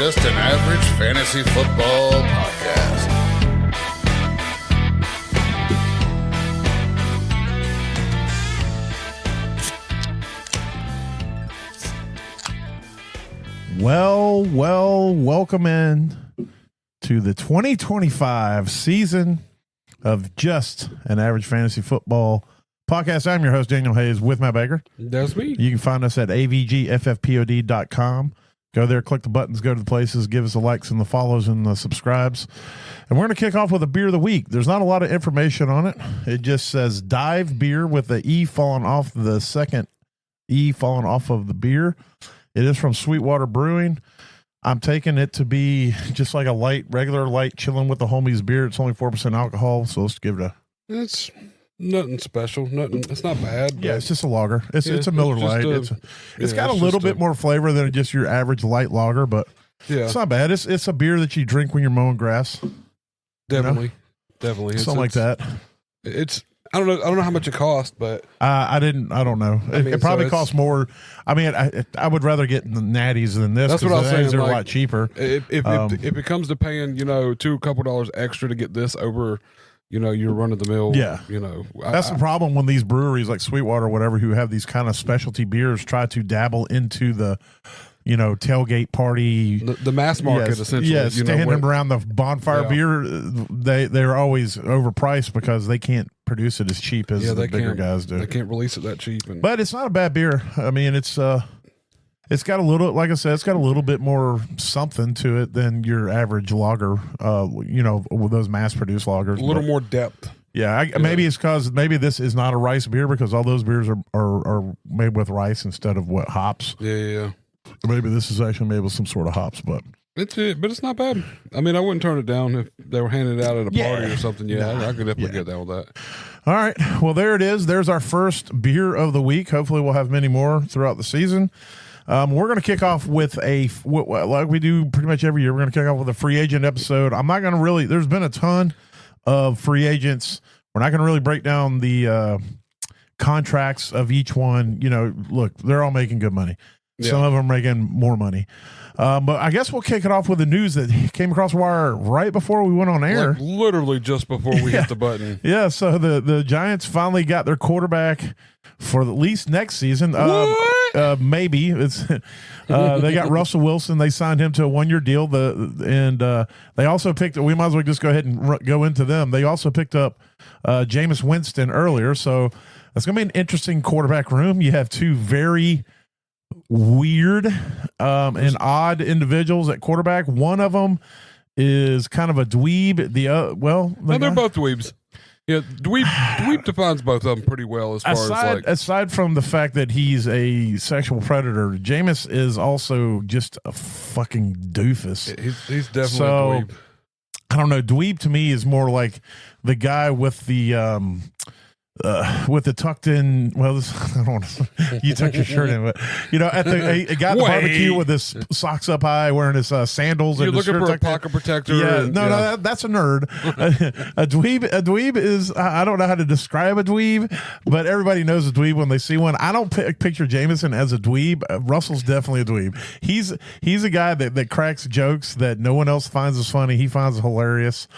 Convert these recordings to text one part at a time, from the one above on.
Just an Average Fantasy Football Podcast. Well, welcome in to the 2025 season of Just an Average Fantasy Football Podcast. I'm your host, Daniel Hayes, with Matt Baker. That's me. You can find us at avgffpod.com. Go there, click the buttons, go to the places, give us the likes and the follows and the subscribes. And we're going to kick off with a beer of the week. There's not a lot of information on it. It just says Dive Beer with the E falling off, the second E falling off of the beer. It is from Sweetwater Brewing. I'm taking it to be just like a regular light, chilling with the homies beer. It's only 4% alcohol, so let's give it a... It's nothing special. Nothing. It's not bad. Yeah, it's just a lager. It's a Miller Lite. It's got a little bit more flavor than just your average light lager, but it's not bad. It's a beer that you drink when you're mowing grass. Definitely. Definitely. Something like that. I don't know how much it costs, but I don't know. It probably costs more. I mean, I would rather get the natties than this. That's what I was saying. They're a lot cheaper. If it comes to paying, couple dollars extra to get this over, your run of the mill. Yeah. That's the problem when these breweries like Sweetwater or whatever, who have these kind of specialty beers, try to dabble into the, tailgate party, the mass market, essentially. Yes, standing around the bonfire beer, they're always overpriced because they can't produce it as cheap as the bigger guys do. They can't release it that cheap. But it's not a bad beer. I mean, it's got a little, like I said, it's got a little bit more something to it than your average lager. With those mass-produced lagers, a little more depth. Yeah, maybe it's because maybe this is not a rice beer because all those beers are made with rice instead of hops. Yeah. Maybe this is actually made with some sort of hops, but it's not bad. I mean, I wouldn't turn it down if they were handing it out at a party or something. Yeah, I could definitely get down with that. All right, well, there it is. There's our first beer of the week. Hopefully, we'll have many more throughout the season. We're going to kick off with like we do pretty much every year. We're going to kick off with a free agent episode. I'm not going to really. There's been a ton of free agents. We're not going to really break down the contracts of each one. Look, they're all making good money. Some of them are making more money. But I guess we'll kick it off with the news that came across the wire right before we went on air. Like literally just before we hit the button. Yeah, so the Giants finally got their quarterback for at least next season. Maybe. It's they got Russell Wilson. They signed him to a 1-year deal. They also picked, we might as well just go ahead and go into them. They also picked up Jameis Winston earlier. So it's going to be an interesting quarterback room. You have two very weird and odd individuals at quarterback. One of them is kind of a dweeb. They're both dweebs. Yeah, dweeb defines both of them pretty well as far aside from the fact that he's a sexual predator. Jameis is also just a fucking doofus. He's definitely a dweeb. I don't know. Dweeb to me is more like the guy with the tucked in. Well, I don't want to. You tuck your shirt in, but at the guy at the barbecue with his socks up high, wearing his sandals. You're and looking for a pocket protector. Yeah, no, that's a nerd. A dweeb is. I don't know how to describe a dweeb, but everybody knows a dweeb when they see one. I don't picture Jameson as a dweeb. Russell's definitely a dweeb. He's a guy that cracks jokes that no one else finds as funny. He finds it hilarious.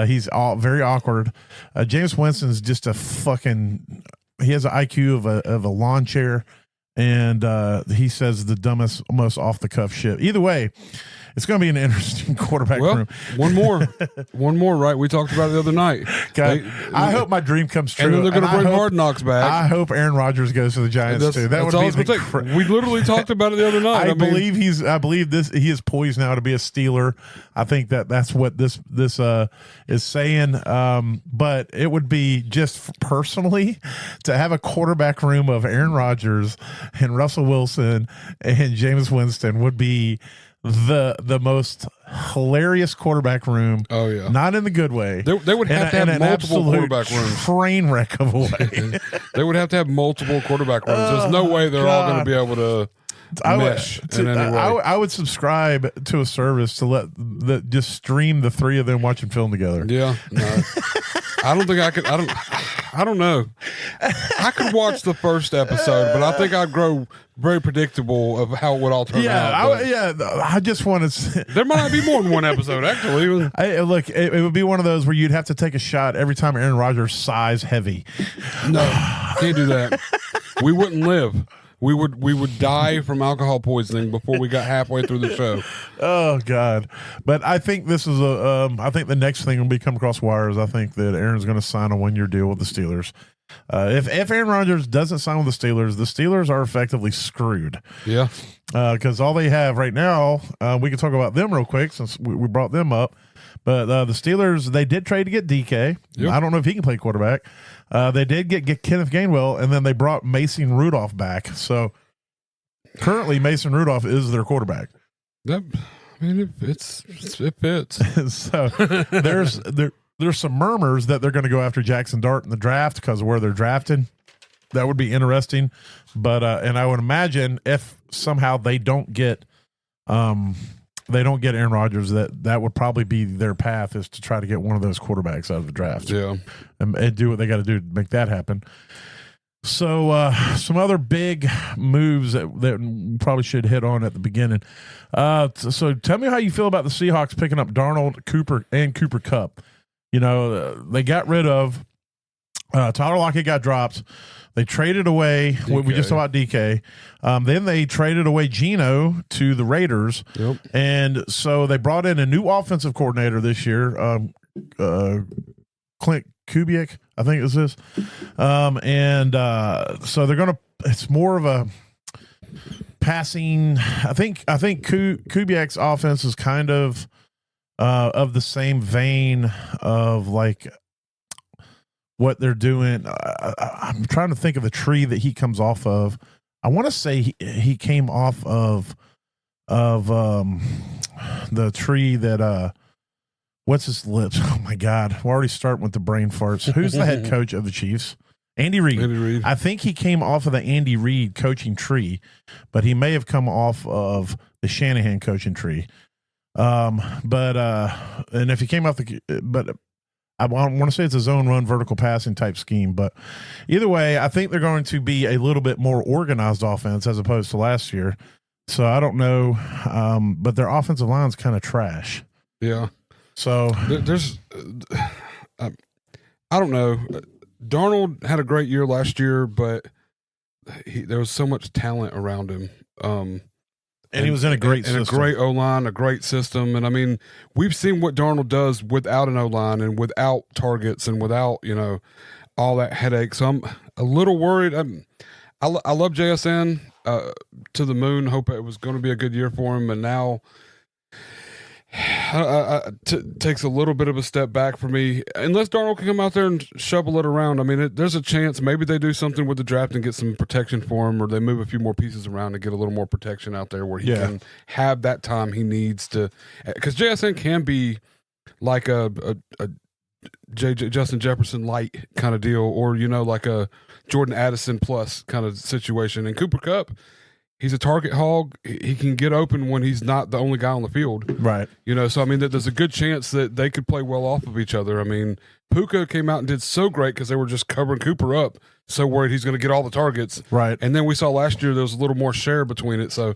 He's very awkward. Jameis Winston's just a fucking. He has an IQ of a lawn chair, and he says the dumbest, most off the cuff shit. Either way, it's going to be an interesting quarterback room. One more, right? We talked about it the other night. I hope my dream comes true. And then they're going to bring Hard Knocks back. I hope Aaron Rodgers goes to the Giants too. That would be we literally talked about it the other night. I believe he is poised now to be a Steeler. I think that's what this is saying. But it would be just personally to have a quarterback room of Aaron Rodgers and Russell Wilson and Jameis Winston would be the most hilarious quarterback room. Oh yeah, not in the good way. They would have to have multiple quarterback rooms. Train wreck of a way. They would have to have multiple quarterback rooms. There's no way they're all going to be able to mesh in any way. I would subscribe to a service to just stream the three of them watching film together. Yeah, no. I don't think I could. I don't know. I could watch the first episode, but I think I'd grow very predictable of how it would all turn out. I just want to. There might not be more than one episode, actually. Look, it would be one of those where you'd have to take a shot every time Aaron Rodgers sighs heavy. No, can't do that. We wouldn't live. We would die from alcohol poisoning before we got halfway through the show. Oh God! But I think this is I think the next thing will be come across wires. I think that Aaron's going to sign a 1-year deal with the Steelers. If Aaron Rodgers doesn't sign with the Steelers are effectively screwed. Yeah. Because all they have right now, we can talk about them real quick since we brought them up. But the Steelers, they did trade to get DK. Yep. I don't know if he can play quarterback. They did get Kenneth Gainwell, and then they brought Mason Rudolph back. So currently, Mason Rudolph is their quarterback. Yep. I mean, it fits. So there's some murmurs that they're going to go after Jackson Dart in the draft because of where they're drafted. That would be interesting. But and I would imagine if somehow they don't get Aaron Rodgers, that would probably be their path is to try to get one of those quarterbacks out of the draft. Yeah. And do what they got to do to make that happen. So some other big moves that we probably should hit on at the beginning. So tell me how you feel about the Seahawks picking up Darnold, Cooper Kupp. You know, they got rid of Tyler Lockett got dropped. They traded away. We just talked about DK. Then they traded away Geno to the Raiders. Yep. And so they brought in a new offensive coordinator this year, Clint Kubiak, I think it was this. So they're going to – it's more of a passing – I think Kubiak's offense is kind of the same vein of like – what they're doing. I'm trying to think of the tree that he comes off of. I want to say he came off of the tree that what's his lips? Oh my God. We're already starting with the brain farts. Who's the head coach of the Chiefs? Andy Reid. I think he came off of the Andy Reid coaching tree, but he may have come off of the Shanahan coaching tree. And if he came off I want to say it's a zone run vertical passing type scheme, but either way, I think they're going to be a little bit more organized offense as opposed to last year. So I don't know, but their offensive line's kind of trash. Yeah. So there's, I don't know. Darnold had a great year last year, but there was so much talent around him. And he was in a great system. And a great O-line, a great system. And, I mean, we've seen what Darnold does without an O-line and without targets and without, all that headache. So I'm a little worried. I love JSN to the moon. Hope it was going to be a good year for him. And now takes a little bit of a step back for me. Unless Darnold can come out there and shovel it around. I mean, there's a chance maybe they do something with the draft and get some protection for him, or they move a few more pieces around and get a little more protection out there where he can have that time he needs to. Because JSN can be like a Justin Jefferson light kind of deal, or, like a Jordan Addison plus kind of situation. And Cooper Kupp, he's a target hog. He can get open when he's not the only guy on the field. Right. So, I mean, there's a good chance that they could play well off of each other. I mean, Puka came out and did so great because they were just covering Cooper up, so worried he's going to get all the targets. Right. And then we saw last year there was a little more share between it. So,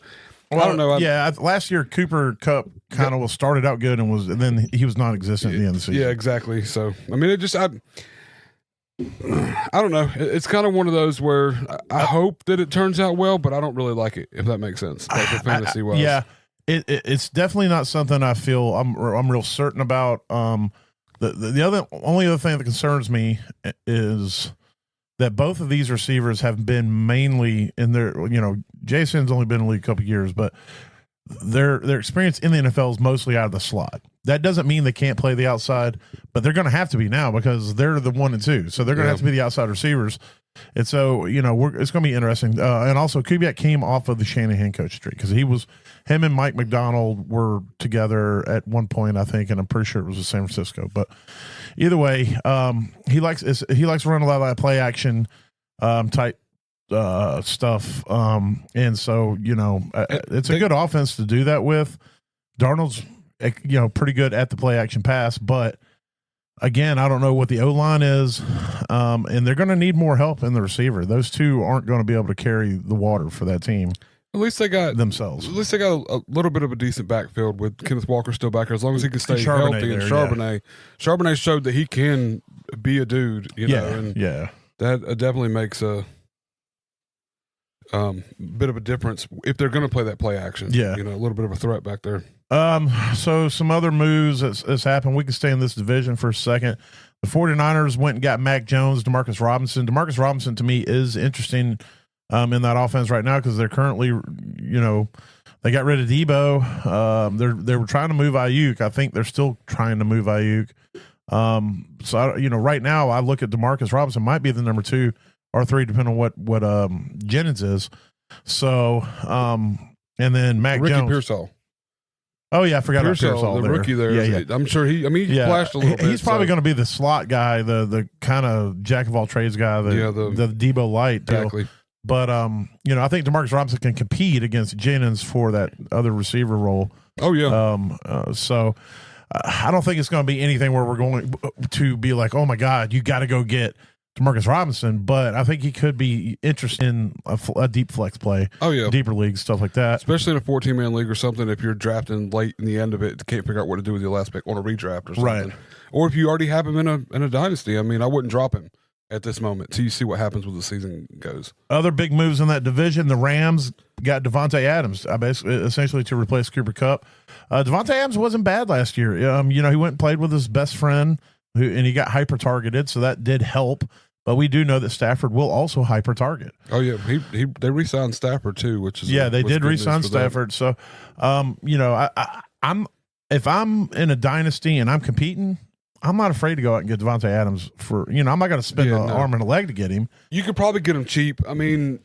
I don't know. Last year Cooper Kupp kind of started out good and then he was non-existent at the end of the season. Yeah, exactly. So, I mean, I don't know. It's kind of one of those where I hope that it turns out well, but I don't really like it, if that makes sense. Like for fantasy wise. Yeah. It's definitely not something I feel I'm real certain about. The only other thing that concerns me is that both of these receivers have been mainly in their, Jason's only been in the league a couple of years, but their experience in the NFL is mostly out of the slot. That doesn't mean they can't play the outside, but they're going to have to be now because they're the 1 and 2. So they're going to have to be the outside receivers. And so, it's going to be interesting. And also Kubiak came off of the Shanahan coach tree because him and Mike McDonald were together at one point, I think, and I'm pretty sure it was in San Francisco. But either way, he likes to run a lot of that play action type stuff. And so, it's a good offense to do that with. Darnold's, pretty good at the play action pass, but Again, I don't know what the O-line is, and they're going to need more help in the receiver. Those two aren't going to be able to carry the water for that team. At least they got themselves. At least they got a little bit of a decent backfield with Kenneth Walker still back there, as long as he can stay Charbonnet healthy. And there, Charbonnet, Charbonnet showed that he can be a dude. You know, and that definitely makes a bit of a difference if they're going to play that play action. Yeah, you know, a little bit of a threat back there. So some other moves that's happened. We can stay in this division for a second. The 49ers went and got Mac Jones, Demarcus Robinson. Demarcus Robinson to me is interesting in that offense right now because they're currently, you know, they got rid of Debo. They were trying to move Ayuk. I think they're still trying to move Ayuk. Right now I look at Demarcus Robinson might be the number 2 or 3 depending on what Jennings is. So and then Mac Ricky Jones. Pearsall. Oh yeah, I forgot about Pearsall, the rookie there. Yeah. I'm sure he flashed a little bit. He's probably going to be the slot guy, the kind of jack of all trades guy, the Debo Light deal. Exactly. But I think Demarcus Robinson can compete against Jennings for that other receiver role. Oh yeah. So I don't think it's going to be anything where we're going to be like, oh my God, you got to go get Demarcus Robinson, but I think he could be interested in a deep flex play. Oh yeah, deeper leagues, stuff like that. Especially in a 14-man league or something. If you're drafting late in the end of it, can't figure out what to do with your last pick on a redraft or something. Right. Or if you already have him in a dynasty, I mean, I wouldn't drop him at this moment till you see what happens when the season goes. Other big moves in that division: the Rams got Devontae Adams, essentially to replace Cooper Kupp. Devontae Adams wasn't bad last year. He went and played with his best friend, and he got hyper targeted, so that did help. But we do know that Stafford will also hyper target. Oh yeah, they re-signed Stafford too, which is they did re-sign Stafford. So, I'm if I'm in a dynasty and I'm competing, I'm not afraid to go out and get Devontae Adams for I'm not going to spend an arm and a leg to get him. You could probably get him cheap. I mean,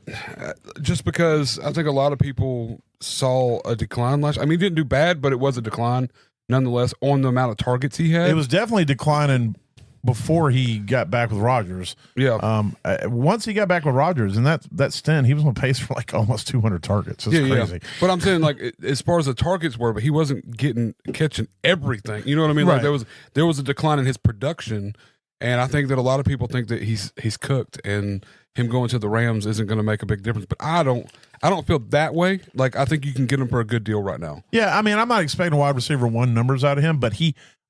just because I think a lot of people saw a decline last. I mean, he didn't do bad, but it was a decline nonetheless on the amount of targets he had. It was definitely declining before he got back with Rodgers. Yeah. Once he got back with Rodgers and that stint, he was on pace for like almost 200 targets. It's crazy. Yeah. But I'm saying like as far as the targets were, but he wasn't catching everything. You know what I mean? Right. Like there was a decline in his production, and I think that a lot of people think that he's cooked and him going to the Rams isn't going to make a big difference. But I don't feel that way. Like I think you can get him for a good deal right now. Yeah, I mean, I'm not expecting wide receiver 1 numbers out of him, but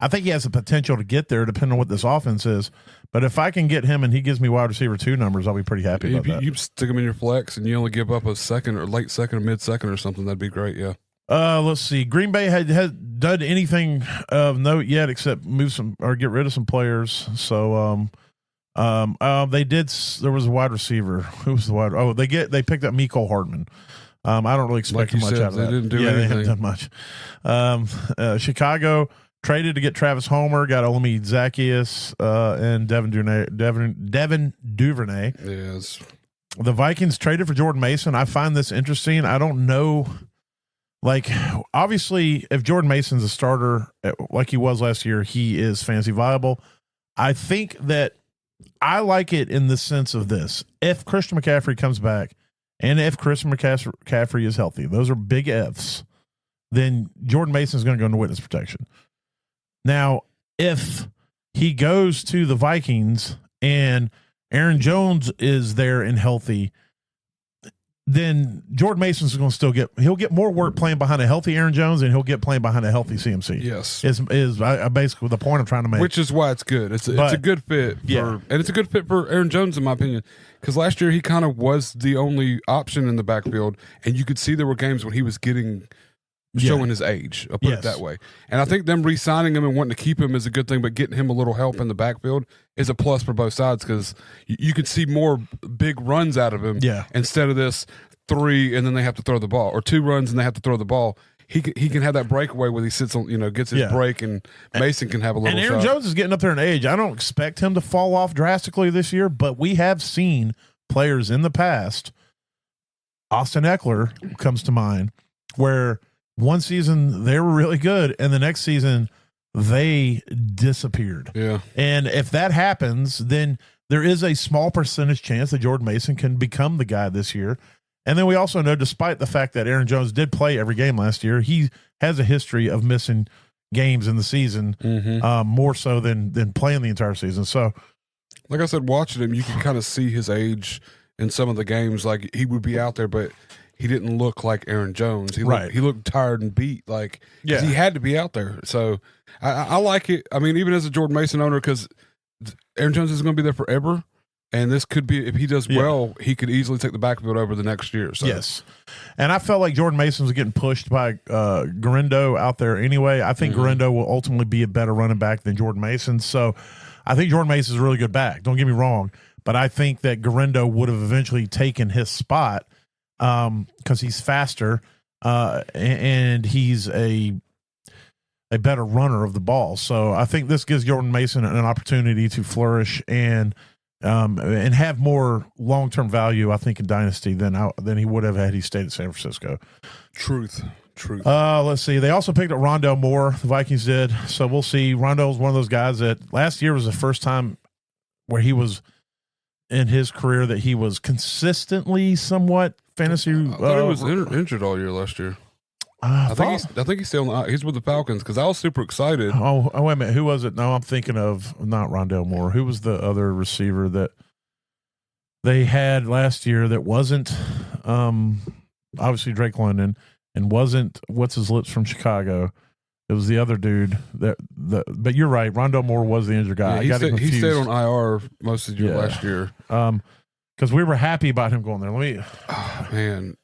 I think he has the potential to get there depending on what this offense is. But if I can get him and he gives me wide receiver 2 numbers, I'll be pretty happy about that. You stick him in your flex and you only give up a second or late second or mid second or something, that'd be great. Yeah. Let's see. Green Bay had done anything of note yet except move some or get rid of some players. So they did. There was a wide receiver. Who was the wide? Oh, they picked up Mecole Hardman. I don't really expect much out of that. They didn't do anything. They haven't done much. Chicago traded to get Travis Homer, got Olamide Zaccheaus and Devin Duvernay. Yes. The Vikings traded for Jordan Mason. I find this interesting. I don't know. Like, obviously, if Jordan Mason's a starter like he was last year, he is fantasy viable. I think that I like it in the sense of this. If Christian McCaffrey comes back and if Christian McCaffrey is healthy, those are big ifs, then Jordan Mason is going to go into witness protection. Now, if he goes to the Vikings and Aaron Jones is there and healthy, then Jordan Mason's going to he'll get more work playing behind a healthy Aaron Jones and he'll get playing behind a healthy CMC. Yes. Is basically the point I'm trying to make. Which is why it's good. It's a good fit. And it's a good fit for Aaron Jones, in my opinion, because last year he kind of was the only option in the backfield, and you could see there were games when he was showing his age. I'll put it that way. And I think them re-signing him and wanting to keep him is a good thing, but getting him a little help in the backfield is a plus for both sides because you could see more big runs out of him instead of this 3 and then they have to throw the ball, or 2 runs and they have to throw the ball. He can have that breakaway where he sits on, gets his break, and Mason can have a little. And Aaron Jones is getting up there in age. I don't expect him to fall off drastically this year, but we have seen players in the past. Austin Eckler comes to mind, where one season they were really good, and the next season they disappeared. Yeah. And if that happens, then there is a small percentage chance that Jordan Mason can become the guy this year. And then we also know, despite the fact that Aaron Jones did play every game last year, he has a history of missing games in the season, more so than playing the entire season. So, like I said, watching him, you can kind of see his age in some of the games. Like he would be out there, but he didn't look like Aaron Jones. He looked tired and beat. Like he had to be out there. So I like it. I mean, even as a Jordan Mason owner, because Aaron Jones isn't going to be there forever. And this could be, if he does well, he could easily take the backfield over the next year. So. Yes. And I felt like Jordan Mason was getting pushed by Garindo out there anyway. I think Garindo will ultimately be a better running back than Jordan Mason. So I think Jordan Mason is a really good back. Don't get me wrong. But I think that Garindo would have eventually taken his spot because he's faster and he's a better runner of the ball. So I think this gives Jordan Mason an opportunity to flourish and have more long-term value, I think, in Dynasty than he would have had he stayed at San Francisco. Truth. Let's see. They also picked up Rondale Moore. The Vikings did. So we'll see. Rondale's one of those guys that last year was the first time where he was in his career that he was consistently somewhat fantasy. I thought he was injured all year last year. I think he's still he's with the Falcons because I was super excited. Oh, wait a minute. Who was it? No, I'm thinking of not Rondale Moore. Who was the other receiver that they had last year that wasn't obviously Drake London and wasn't what's his lips from Chicago? It was the other dude but you're right. Rondale Moore was the injured guy. Yeah, he stayed on IR most of the year last year. Because we were happy about him going there. Oh, man.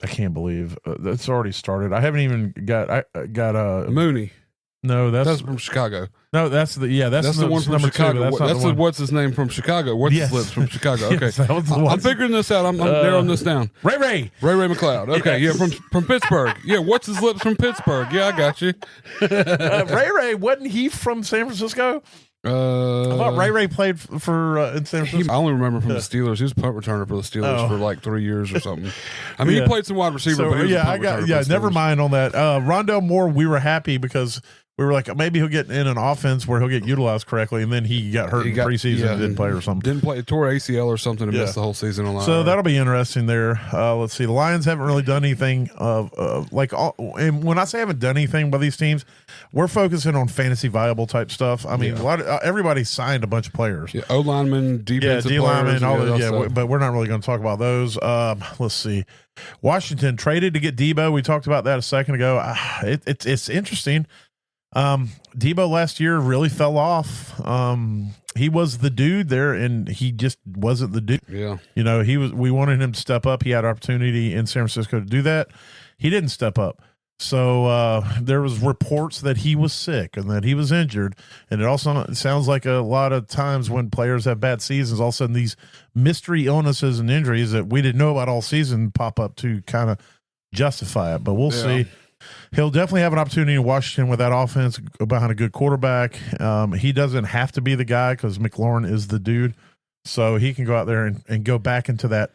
I can't believe that's already started. I haven't even got Mooney. No, that's from Chicago. No, that's the one from Chicago. That's what's his name from Chicago. What's his lips from Chicago? Okay, yes, I'm figuring this out. I'm narrowing this down. Ray McLeod. Okay, yes. Yeah, from Pittsburgh. Yeah, what's his lips from Pittsburgh? Yeah, I got you. Ray wasn't he from San Francisco? I thought Ray played for in San Francisco. I only remember from the Steelers. He was a punt returner for the Steelers for like 3 years or something. I mean, he played some wide receiver, but he was a punt returner. Never mind on that. Rondale Moore, we were happy because we were like, maybe he'll get in an offense where he'll get utilized correctly, and then he got hurt in preseason and didn't play or something. Didn't play, tore ACL or something and missed the whole season on line. So that'll be interesting there. Let's see. The Lions haven't really done anything and when I say haven't done anything by these teams, we're focusing on fantasy viable type stuff. I mean, everybody signed a bunch of players. Yeah, O-linemen, defensive D-linemen, all those. Yeah, but we're not really going to talk about those. Let's see. Washington traded to get Debo. We talked about that a second ago. It's interesting. Debo last year really fell off. He was the dude there, and he just wasn't the dude. Yeah, we wanted him to step up. He had opportunity in San Francisco to do that. He didn't step up. So there was reports that he was sick and that he was injured, and it also sounds like a lot of times when players have bad seasons, all of a sudden these mystery illnesses and injuries that we didn't know about all season pop up to kind of justify it. But we'll see. He'll definitely have an opportunity in Washington with that offense behind a good quarterback. He doesn't have to be the guy because McLaurin is the dude, so he can go out there and go back into that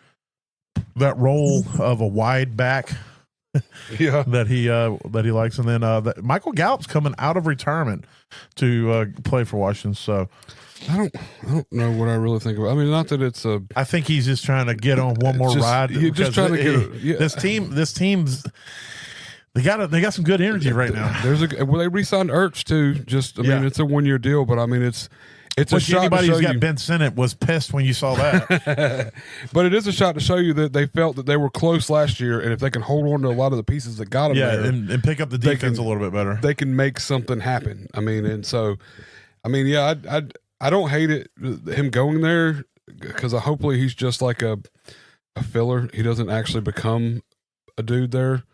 role of a wide back. that he likes, and then Michael Gallup's coming out of retirement to play for Washington. So I don't know what I really think about. I mean, not that it's a. I think he's just trying to get on one more ride. You're just trying to get this team's. They got some good energy right now. They re-signed Ertz too. I mean, it's a 1-year deal, but I mean, it's a shot. Anybody who's got you. Ben Sinnott was pissed when you saw that. But it is a shot to show you that they felt that they were close last year, and if they can hold on to a lot of the pieces that got them there, and pick up the defense a little bit better, they can make something happen. I mean, and so, I mean, yeah, I don't hate it him going there because hopefully he's just like a filler. He doesn't actually become a dude there.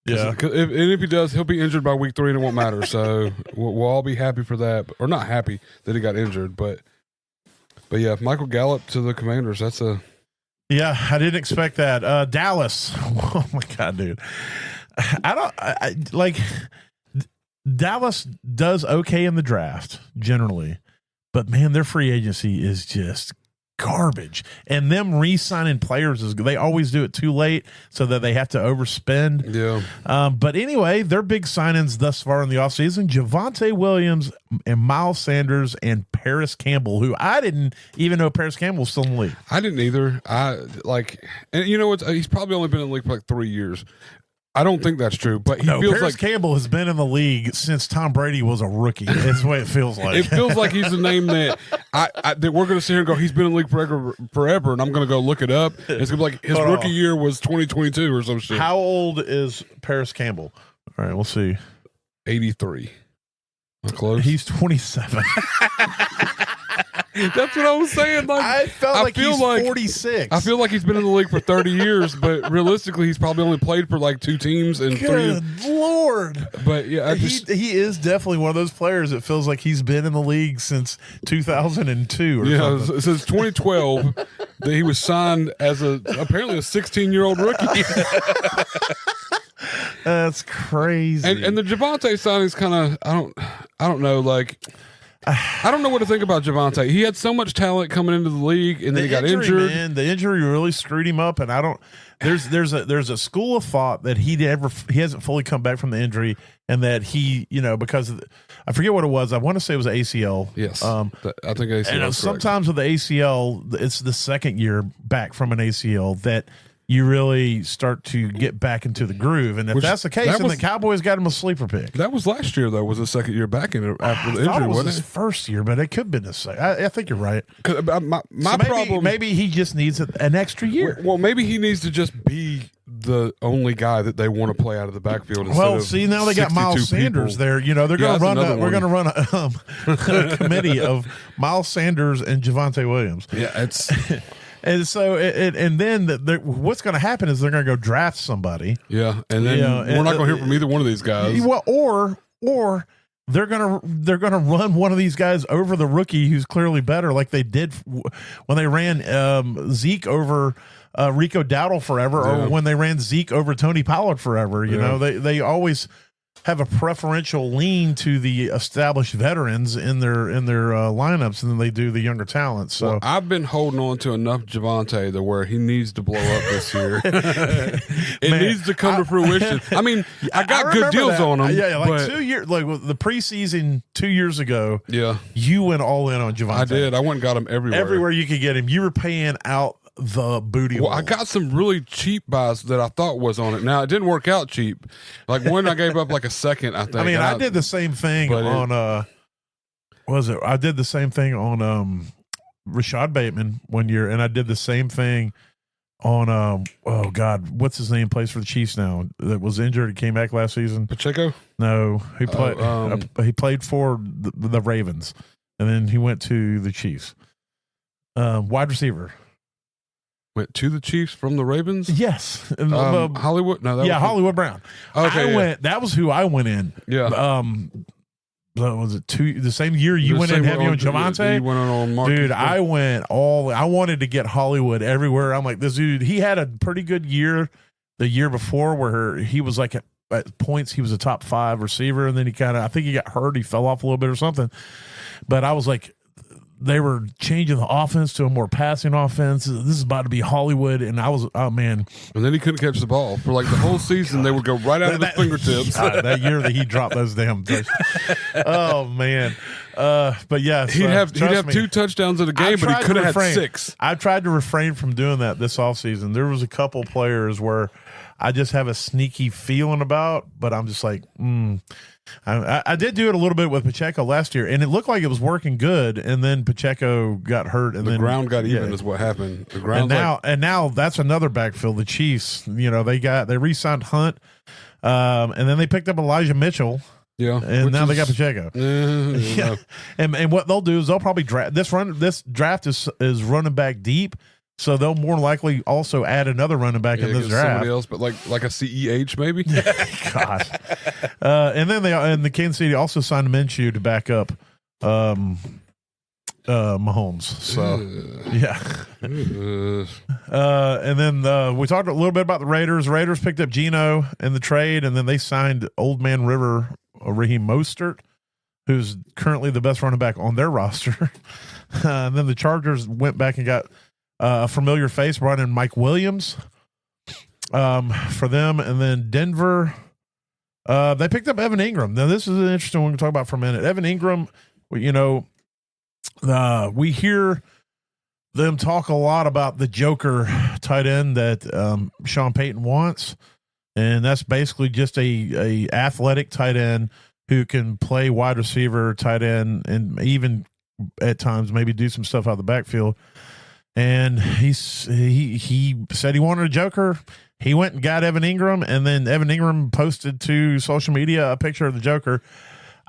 Yeah, if he does, he'll be injured by week 3 and it won't matter. So we'll all be happy for that, or not happy that he got injured, but yeah, Michael Gallup to the Commanders. That's a I didn't expect that. Dallas, oh my god, dude, Dallas does okay in the draft generally, but man, their free agency is just garbage, and them re-signing players they always do it too late so that they have to overspend. But anyway, their big signings thus far in the offseason: Javonte Williams and Miles Sanders and Paris Campbell, who I didn't even know Paris Campbell was still in the league. I didn't either. And you know what? He's probably only been in the league for like 3 years. I don't think that's true, but he No, feels Paris like Campbell has been in the league since Tom Brady was a rookie. That's the way it feels like. it feels like he's a name that that we're going to sit here and go, he's been in the league forever, and I'm going to go look it up. It's going to be like his rookie year was 2022 or some shit. How old is Paris Campbell? All right, we'll see. 83. Am I close? He's 27. That's what I was saying. Like, I felt like feel he's like 46. I feel like he's been in the league for 30 years, but realistically, he's probably only played for like 2 teams and 3. Good Lord. But yeah, He is definitely one of those players that feels like he's been in the league since 2002 or something. Since 2012, that he was signed as apparently a 16-year-old rookie. That's crazy. And the Javonte signing's kind of I don't know, like I don't know what to think about Javonte. He had so much talent coming into the league, and then he got injured. Man, the injury really screwed him up, and I don't. There's a school of thought that he hasn't fully come back from the injury, and that he, because I forget what it was. I want to say it was ACL. Yes, I think ACL. And sometimes with the ACL, it's the second year back from an ACL that you really start to get back into the groove. And if that's the case, then the Cowboys got him a sleeper pick. That was last year, though, was the second year back after the injury, it was wasn't his first year, but it could have been his second. I think you're right. My problem... Maybe he just needs an extra year. Well, maybe he needs to just be the only guy that they want to play out of the backfield. Well, see, now they got Miles Sanders there. They're going to run. We're going to run a committee of Miles Sanders and Javonte Williams. Yeah, it's... And so, and then what's going to happen is they're going to go draft somebody. Yeah, and then we're not going to hear from either one of these guys. Well, or they're gonna run one of these guys over the rookie who's clearly better, like they did when they ran Zeke over Rico Dowdle forever, or when they ran Zeke over Tony Pollard forever. You know, they always have a preferential lean to the established veterans in their lineups, and then they do the younger talent. So well, I've been holding on to enough Javonte to where he needs to blow up this year. It needs to come to fruition. I mean, I got good deals on him. Yeah, like 2 years, like the preseason 2 years ago. Yeah, you went all in on Javonte. I did. I went and got him everywhere. Everywhere you could get him, you were paying out the booty. Well, I got some really cheap buys that I thought was on it. Now it didn't work out cheap. Like when I gave up like a second, I think. I mean, I did the same thing on I did the same thing on Rashad Bateman one year, and I did the same thing on oh God, what's his name? Plays for the Chiefs now. That was injured. He came back last season. Pacheco? No, he played. He played for the Ravens, and then he went to the Chiefs. Wide receiver. Went to the Chiefs from the Ravens? Yes. Hollywood? No, that was Hollywood Brown. Okay. That was who I went in. Yeah. Was it the same year you went in heavy on Javonte? You went on Marcus. Dude, I wanted to get Hollywood everywhere. I'm like, this dude, he had a pretty good year the year before where he was like at points, he was a top 5 receiver, and then I think he got hurt. He fell off a little bit or something. But I was like, they were changing the offense to a more passing offense. This is about to be Hollywood, and I was, oh man! And then he couldn't catch the ball for like the whole season. They would go right out of his fingertips. God, that year that he dropped those damn things. Oh man! But yeah, he'd have 2 touchdowns in a game, but he could have had 6. I've tried to refrain from doing that this offseason. There was a couple players where I just have a sneaky feeling about, but I'm just like, I did do it a little bit with Pacheco last year, and it looked like it was working good. And then Pacheco got hurt, and the ground got even. Is what happened. The ground and now that's another backfield. The Chiefs, they re-signed Hunt, and then they picked up Elijah Mitchell. Yeah, and now they got Pacheco. Yeah, and what they'll do is they'll probably draft this draft is running back deep. So they'll more likely also add another running back in this draft. Somebody else, but like a CEH maybe. God. And then the Kansas City also signed Minshew to back up Mahomes. So yeah. And then we talked a little bit about the Raiders. The Raiders picked up Geno in the trade, and then they signed Old Man River, Raheem Mostert, who's currently the best running back on their roster. And then the Chargers went back and got a familiar face, brought in Mike Williams for them. And then Denver, they picked up Evan Ingram. Now, this is an interesting one to talk about for a minute. Evan Ingram, we hear them talk a lot about the Joker tight end that Sean Payton wants. and that's basically just a athletic tight end who can play wide receiver, tight end, and even at times maybe do some stuff out of the backfield. And he said he wanted a joker. He went and got Evan Ingram, and then Evan Ingram posted to social media a picture of the joker.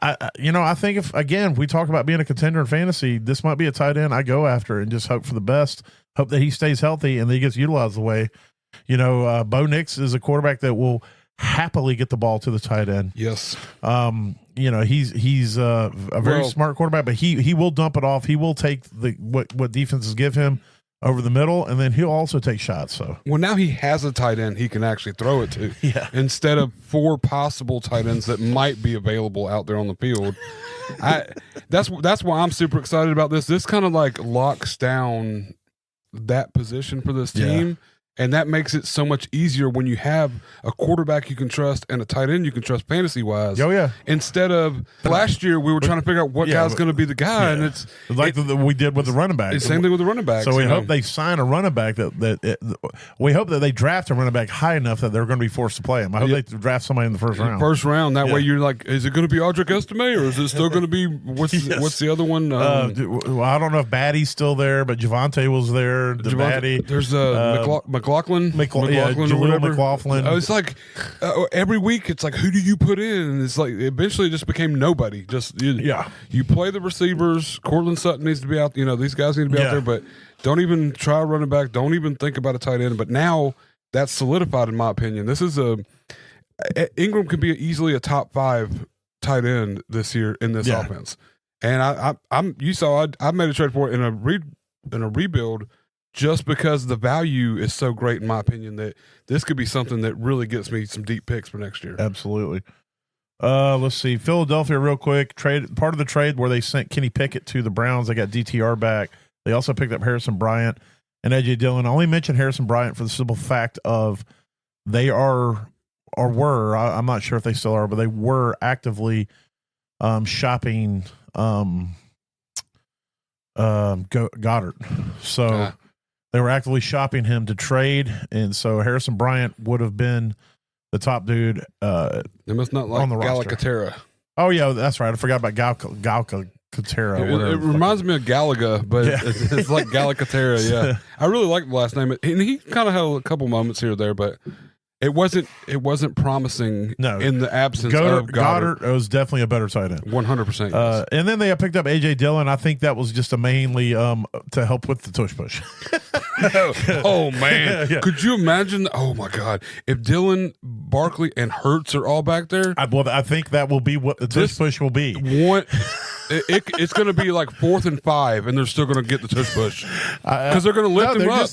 I think if, again, we talk about being a contender in fantasy, this might be a tight end I go after and just hope for the best, hope that he stays healthy and that he gets utilized the way. Bo Nix is a quarterback that will happily get the ball to the tight end. Yes. He's a very smart quarterback, but he will dump it off. He will take what defenses give him over the middle, and then he'll also take shots. So, well, now he has a tight end he can actually throw it to, instead of 4 possible tight ends that might be available out there on the field. That's why I'm super excited about this. This kind of like locks down that position for this team. And that makes it so much easier when you have a quarterback you can trust and a tight end you can trust fantasy-wise. Oh, yeah. Instead of last year, we were trying to figure out what guy's going to be the guy, and it's like we did with the running back. It's the same thing with the running back. So we hope they sign a running back we hope that they draft a running back high enough that they're going to be forced to play him. I hope they draft somebody in the first round. That way you're like, is it going to be Audric Estime, or is it still going to be what's the other one? I don't know if Batty's still there, but Javante was there. There's McLaughlin or whatever. McLaughlin. It's like every week it's like, who do you put in? And it's like eventually it just became nobody. You play the receivers. Cortland Sutton needs to be out. These guys need to be out there, but don't even try running back. Don't even think about a tight end. But now that's solidified, in my opinion. This is Ingram could be easily a top 5 tight end this year in this offense. And I made a trade for it in a rebuild. Just because the value is so great, in my opinion, that this could be something that really gets me some deep picks for next year. Absolutely. Let's see. Philadelphia, real quick. Part of the trade where they sent Kenny Pickett to the Browns. They got DTR back. They also picked up Harrison Bryant and AJ Dillon. I only mentioned Harrison Bryant for the simple fact of they are or were. I'm not sure if they still are, but they were actively shopping Goddard. So. They were actively shopping him to trade, and so Harrison Bryant would have been the top dude. They must not like Galacatera. Oh, yeah, that's right. I forgot about Galacatera. It reminds me of Galaga, but it's like Galacatera, yeah. I really like the last name. And he kind of had a couple moments here or there, but it wasn't promising in the absence of Goddard. It was definitely a better tight end. 100%. Yes. And then they picked up AJ Dillon. I think that was just mainly to help with the tush push. Oh man. Could you imagine? Oh my God. If Dillon, Barkley, and Hurts are all back there. I think that will be what the tush push will be. It's going to be like 4th and 5, and they're still going to get the tush push because they're going to lift him up.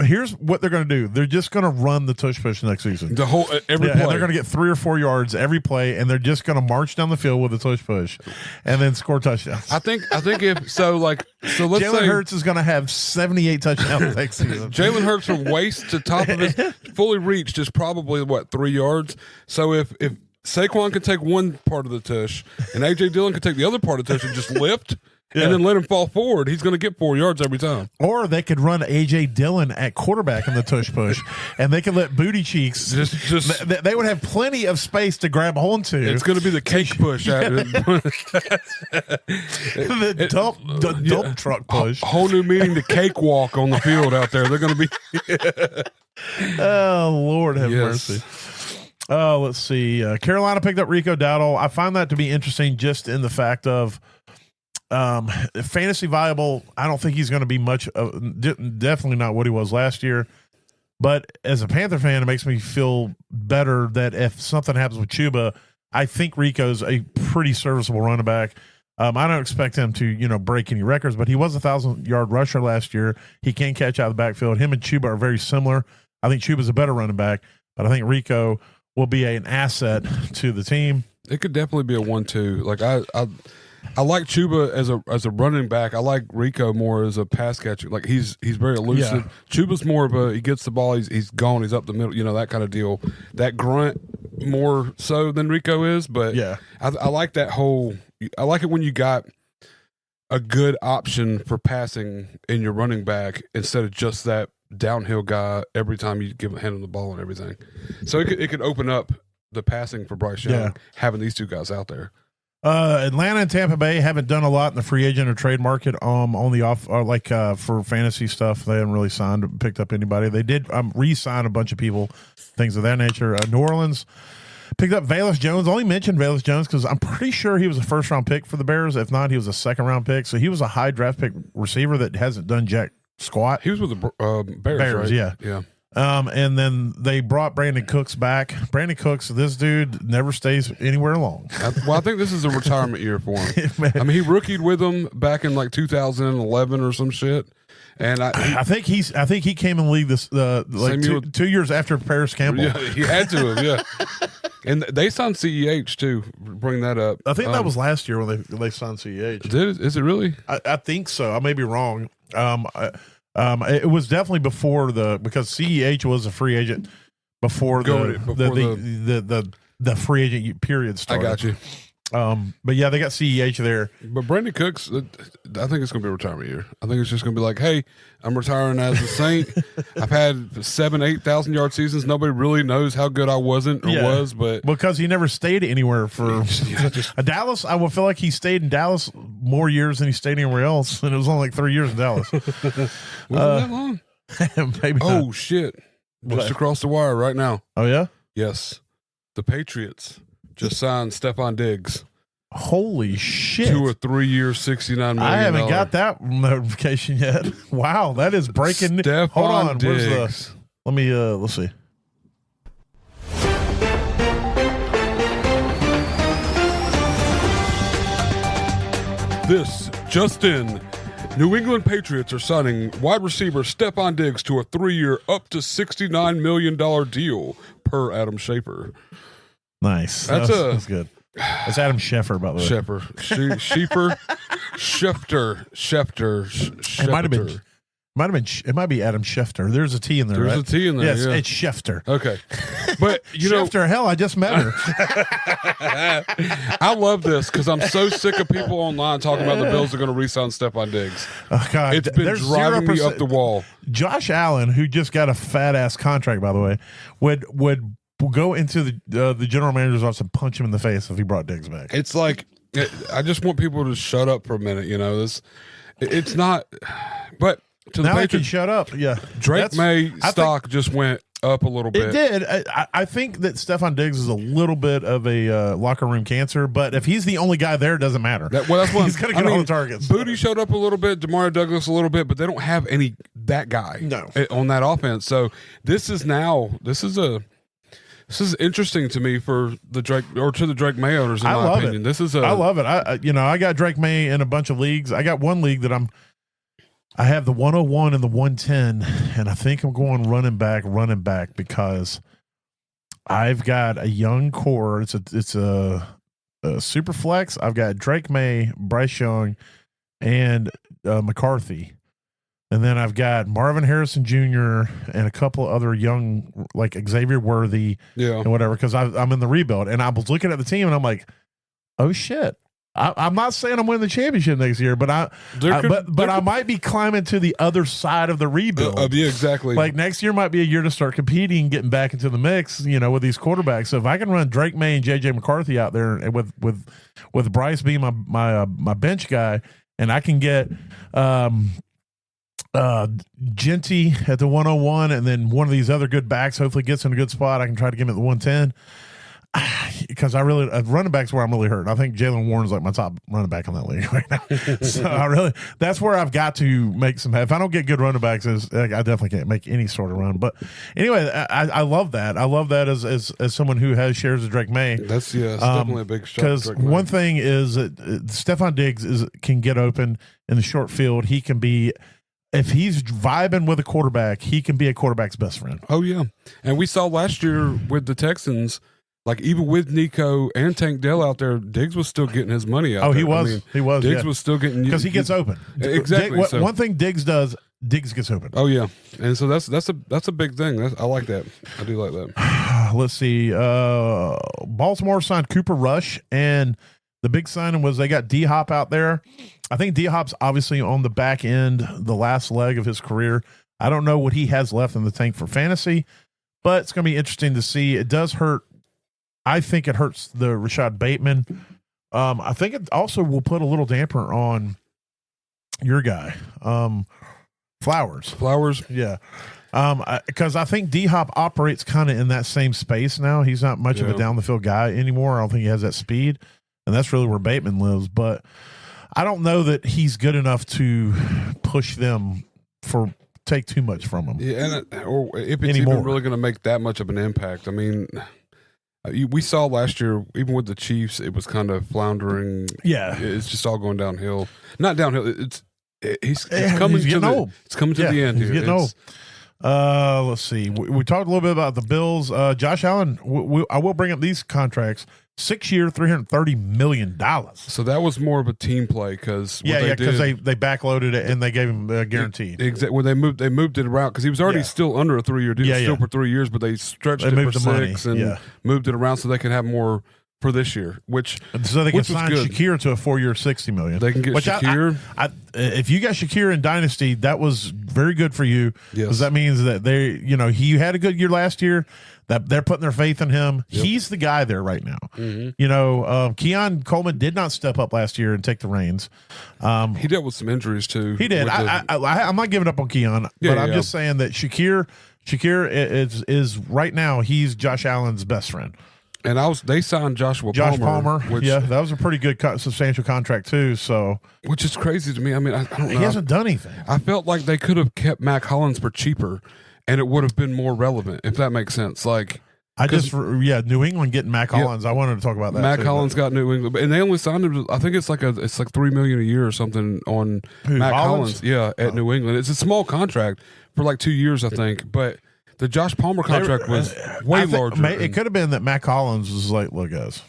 Here's what they're going to do: they're just going to run the tush push next season. The whole every play, and they're going to get 3 or 4 yards every play, and they're just going to march down the field with a tush push, and then score touchdowns. I think let's say Jalen Hurts is going to have 78 touchdowns next season. Jalen Hurts from waist to top of his fully reached is probably 3 yards. So if Saquon can take one part of the tush, and AJ Dillon can take the other part of the tush and just lift, and then let him fall forward. He's going to get 4 yards every time. Or they could run AJ Dillon at quarterback in the tush push, and they could let Booty Cheeks. They would have plenty of space to grab onto. It's going to be the cake push. The dump truck push. Whole new meaning to cakewalk on the field out there. They're going to be. Oh, Lord have mercy. Let's see. Carolina picked up Rico Dowdle. I find that to be interesting just in the fact of fantasy viable. I don't think he's going to be much definitely not what he was last year. But as a Panther fan, it makes me feel better that if something happens with Chuba, I think Rico's a pretty serviceable running back. I don't expect him to, break any records, but he was 1,000-yard rusher last year. He can catch out of the backfield. Him and Chuba are very similar. I think Chuba's a better running back, but I think Rico will be an asset to the team. It could definitely be a 1-2. Like I like Chuba as a running back. I like Rico more as a pass catcher. Like he's very elusive. Yeah. Chuba's more of he gets the ball, he's gone, he's up the middle, that kind of deal. That grunt more so than Rico is, but yeah, I like that whole. I like it when you got a good option for passing in your running back instead of just that downhill guy every time you hand him the ball and everything. So it could open up the passing for Bryce Young, having these two guys out there. Atlanta and Tampa Bay haven't done a lot in the free agent or trade market. On the off, or like for fantasy stuff, they haven't really picked up anybody. They did re-sign a bunch of people, things of that nature. New Orleans picked up Velus Jones. Only mentioned Velus Jones because I'm pretty sure he was a first round pick for the Bears. If not, he was a second round pick. So he was a high draft pick receiver that hasn't done jack squat. He was with the Bears, right? Yeah. And then they brought Brandon Cooks back. Brandon Cooks, this dude never stays anywhere long. I think this is a retirement year for him. I mean, he rookied with them back in like 2011 or some shit. And I think he came in the league this like 2 years after Paris Campbell. Yeah, he had to have, yeah. And they signed CEH too. Bring that up. I think that was last year when they signed CEH. Is it really? I think so. I may be wrong. It was definitely before because CEH was a free agent before the free agent period started. I got you. But yeah, they got CEH there. But Brandon Cooks, I think it's going to be a retirement year. I think it's just going to be like, hey, I'm retiring as a Saint. I've had 7,000-8,000 yard seasons. Nobody really knows how good I wasn't or was, but because he never stayed anywhere for Dallas. I would feel like he stayed in Dallas more years than he stayed anywhere else, and it was only like 3 years in Dallas. Was it that long? Maybe. Oh not. shit! Just across the wire right now. Oh yeah. Yes, the Patriots just signed Stephon Diggs. Holy shit. To a 3 year, $69 million. I haven't got that notification yet. Wow, that is breaking. Stephon Hold on. Diggs. Let's see. This just in. New England Patriots are signing wide receiver Stephon Diggs to a 3 year, up to $69 million deal per Adam Schefter. Nice. That's good. That's Adam Schefter, by the way. Schefter. It might be Adam Schefter. There's a T in there. There's right? a T in there. Yes, yeah. It's Schefter. Okay, but Schefter. Hell, I just met her. I love this because I'm so sick of people online talking about the Bills are going to re-sign Stephon Diggs. Oh God, it's been driving me up the wall. Josh Allen, who just got a fat ass contract, by the way, would go into the general manager's office and punch him in the face if he brought Diggs back. It's like I just want people to shut up for a minute. It's not, but. To now I can shut up. Yeah, Drake May stock just went up a little bit. It did. I think that Stephon Diggs is a little bit of a locker room cancer, but if he's the only guy there, it doesn't matter. That's what he's going to get all the targets. Booty showed up a little bit, Demario Douglas a little bit, but they don't have that guy on that offense. So this is interesting to me for the Drake to the Drake May owners. In my opinion, I love it. I got Drake May in a bunch of leagues. I got one league that I have the 101 and the 110, and I think I'm going running back because I've got a young core. It's a super flex. I've got Drake May, Bryce Young, and McCarthy, and then I've got Marvin Harrison Jr. and a couple of other young like Xavier Worthy, and whatever. Because I'm in the rebuild, and I was looking at the team, and I'm like, oh shit. I'm not saying I'm winning the championship next year, but I might be climbing to the other side of the rebuild. Yeah, exactly. Like next year might be a year to start competing, getting back into the mix, with these quarterbacks. So if I can run Drake May and JJ McCarthy out there, and with Bryce being my bench guy, and I can get Genty at the 101, and then one of these other good backs hopefully gets in a good spot. I can try to get him at the 110. Because I really running backs where I'm really hurt. I think Jalen Warren's like my top running back in that league right now. So that's where I've got to make some. If I don't get good running backs, I definitely can't make any sort of run. But anyway, I love that. I love that as someone who has shares of Drake May. That's definitely a big shot. Because one thing is that Stephon Diggs can get open in the short field. He can be. If he's vibing with a quarterback, he can be a quarterback's best friend. Oh yeah, and we saw last year with the Texans. Like even with Nico and Tank Dell out there, Diggs was still getting his money out. Oh, he was. He was. Diggs was still getting because he gets open. Exactly. One thing Diggs does, Diggs gets open. Oh yeah, and so that's a big thing. I like that. I do like that. Let's see. Baltimore signed Cooper Rush, and the big signing was they got D Hop out there. I think D Hop's obviously on the back end, the last leg of his career. I don't know what he has left in the tank for fantasy, but it's going to be interesting to see. It does hurt. I think it hurts the Rashad Bateman. I think it also will put a little damper on your guy, Flowers. Yeah. Because I think D-Hop operates kind of in that same space now. He's not much of a down the field guy anymore. I don't think he has that speed, and that's really where Bateman lives. But I don't know that he's good enough to push them take too much from him. Yeah, or if it's even really going to make that much of an impact. I mean, we saw last year, even with the Chiefs, it was kind of floundering. Yeah, it's just all going downhill. Not downhill. He's coming to old. It's coming to the end he's here. Getting old. Let's see. We talked a little bit about the Bills. Josh Allen. I will bring up these contracts. 6-year, $330 million. So that was more of a team play because because they backloaded it and they gave him guaranteed. Exactly. When they moved it around because he was already still under a 3-year deal, still for 3 years, but they stretched it for 6 and moved it around so they could have more for this year. So they can sign Shakir to a 4-year, $60 million. They can get Shakir. If you got Shakir in Dynasty, that was very good for you because that means that he had a good year last year. That they're putting their faith in him. Yep. He's the guy there right now. Mm-hmm. Keon Coleman did not step up last year and take the reins. He dealt with some injuries too. He did. I'm not giving up on Keon, but I'm just saying that Shakir is right now. He's Josh Allen's best friend. And they signed Josh Palmer. That was a pretty good, substantial contract too. So, which is crazy to me. I mean, I don't know. He hasn't done anything. I felt like they could have kept Mac Hollins for cheaper. And it would have been more relevant, if that makes sense. Like New England getting Mac Hollins. I wanted to talk about that. Mac Hollins got New England, and they only signed him. I think it's like $3 million a year or something on Mac Hollins. Yeah, at New England, it's a small contract for like 2 years, I think. But the Josh Palmer contract was way larger. It could have been that Mac Hollins was like, look, guys.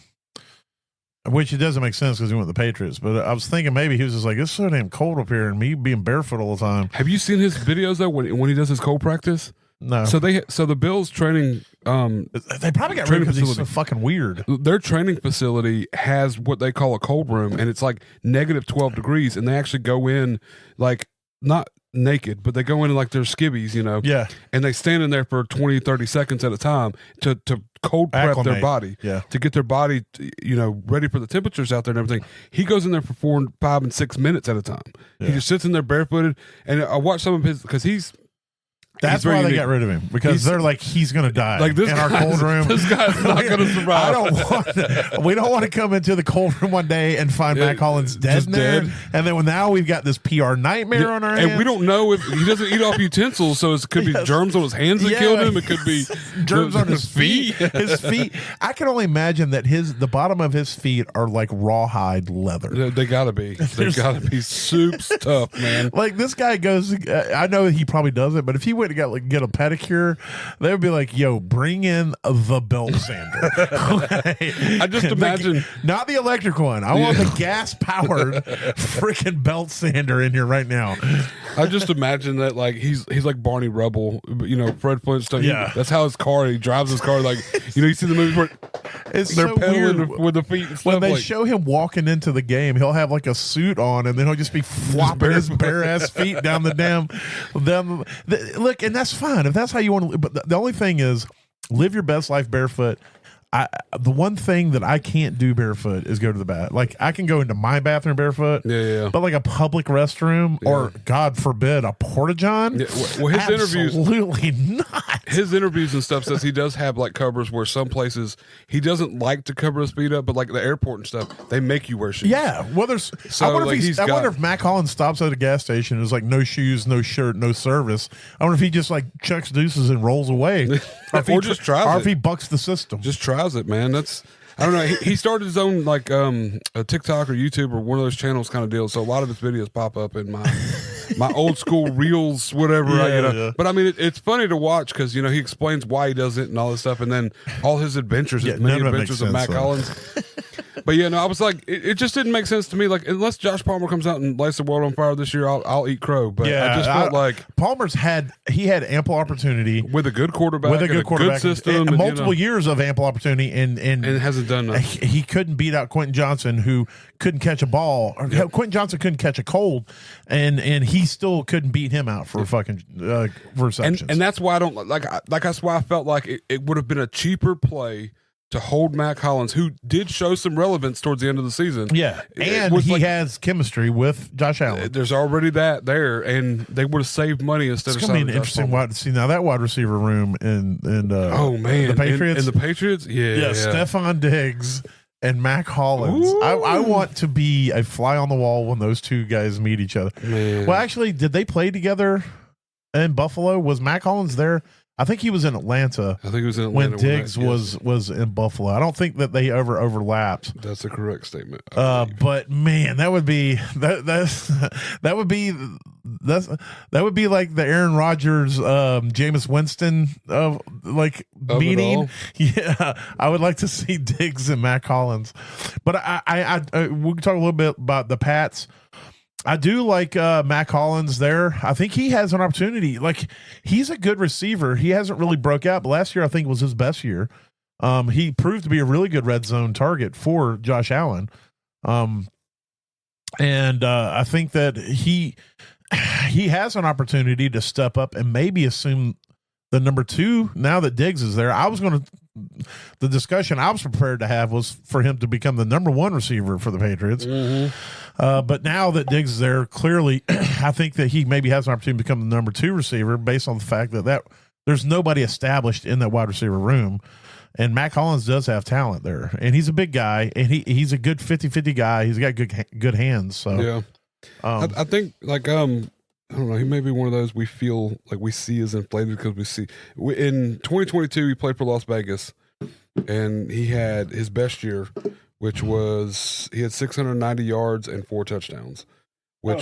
Which it doesn't make sense because he went to the Patriots. But I was thinking maybe he was just like, it's so damn cold up here and me being barefoot all the time. Have you seen his videos though when he does his cold practice? No. So the Bills training they probably got rid of because he's so fucking weird. Their training facility has what they call a cold room, and it's like negative 12 degrees, and they actually go in like not naked, but they go in like their skivvies, Yeah. And they stand in there for 20, 30 seconds at a time to cold prep their body. Yeah. To get their body, ready for the temperatures out there and everything. He goes in there for 4, 5, and 6 minutes at a time. Yeah. He just sits in there barefooted, and I watch some of his because that's why they got rid of him because they're like he's going to die like this in our cold room. This guy's not going to survive. We don't want to come into the cold room one day and find Mac Hollins dead in there. And then now we've got this PR nightmare on our hands. And we don't know if he doesn't eat off utensils, so it could be germs on his hands that killed him. It could be germs on his feet. His feet. I can only imagine that the bottom of his feet are like rawhide leather. They got to be. They got to be soup stuff, man. Like this guy goes. I know he probably does it, but if he went to get a pedicure, they would be like, yo, bring in the belt sander. I just imagine not the electric one. I want the gas powered freaking belt sander in here right now. I just imagine that like he's like Barney Rubble, Fred Flintstone. Yeah, that's how he drives his car. Like you see the movie where they're so pedaling with the feet and stuff. When they show him walking into the game, he'll have like a suit on, and then he'll just be flopping his bare ass feet down the damn. Look, and that's fine if that's how you want to. But the only thing is, live your best life barefoot. The one thing that I can't do barefoot is go to the bath. Like I can go into my bathroom barefoot, but like a public restroom or God forbid a porta john. Yeah. Well, his interviews, absolutely not. His interviews and stuff says he does have like covers where some places he doesn't like to cover his feet up, but like the airport and stuff, they make you wear shoes. Yeah, well, I wonder if Mac Hollins stops at a gas station and is like no shoes, no shirt, no service. I wonder if he just like chucks deuces and rolls away, or just tries or if he bucks the system. Just tries it, man. That's I don't know. He started his own like a TikTok or YouTube or one of those channels kind of deal. So a lot of his videos pop up in my old school reels, whatever. Yeah. But I mean, it's funny to watch because he explains why he does it and all this stuff, and then all his adventures, his many adventures of Mac Hollins. But yeah, no, I was like, it just didn't make sense to me. Like, unless Josh Palmer comes out and lights the world on fire this year, I'll eat crow. But I just felt like Palmer's had ample opportunity with a good quarterback, with a good quarterback, good system, and multiple years of ample opportunity, and it hasn't done nothing. He couldn't beat out Quentin Johnson, who couldn't catch a ball. Or Quentin Johnson couldn't catch a cold, and he still couldn't beat him out for fucking receptions. And that's why I don't like. That's why I felt like it would have been a cheaper play to hold Mack Hollins, who did show some relevance towards the end of the season. Yeah, and he has chemistry with Josh Allen. There's already that there, and they would have saved money instead it's of. It's going to be an interesting wide. See now that wide receiver room and oh man, the Patriots and the Patriots, yeah. Stephon Diggs and Mack Hollins. I want to be a fly on the wall when those two guys meet each other. Man. Well, actually, did they play together in Buffalo? Was Mack Hollins there? I think he was in Atlanta. I think he was in Atlanta when Diggs was in Buffalo. I don't think that they ever overlapped. That's a correct statement. But man, that would be that would be like the Aaron Rodgers, Jameis Winston of meeting. Yeah, I would like to see Diggs and Mack Hollins. But I we can talk a little bit about the Pats. I do like Mack Hollins there. I think he has an opportunity. Like, he's a good receiver. He hasn't really broke out, but last year I think was his best year. He proved to be a really good red zone target for Josh Allen. And I think that he has an opportunity to step up and maybe assume the number 2 now that Diggs is there. The discussion I was prepared to have was for him to become the number 1 receiver for the Patriots. But now that Diggs is there, clearly, I think that he maybe has an opportunity to become the number 2 receiver based on the fact that there's nobody established in that wide receiver room. And Mack Hollins does have talent there. And he's a big guy, and he's a good 50-50 guy. He's got good hands. So yeah. I think, like, I don't know. He may be one of those we feel like we see as inflated because we see in 2022 he played for Las Vegas, and he had his best year, which was he had 690 yards and 4 touchdowns.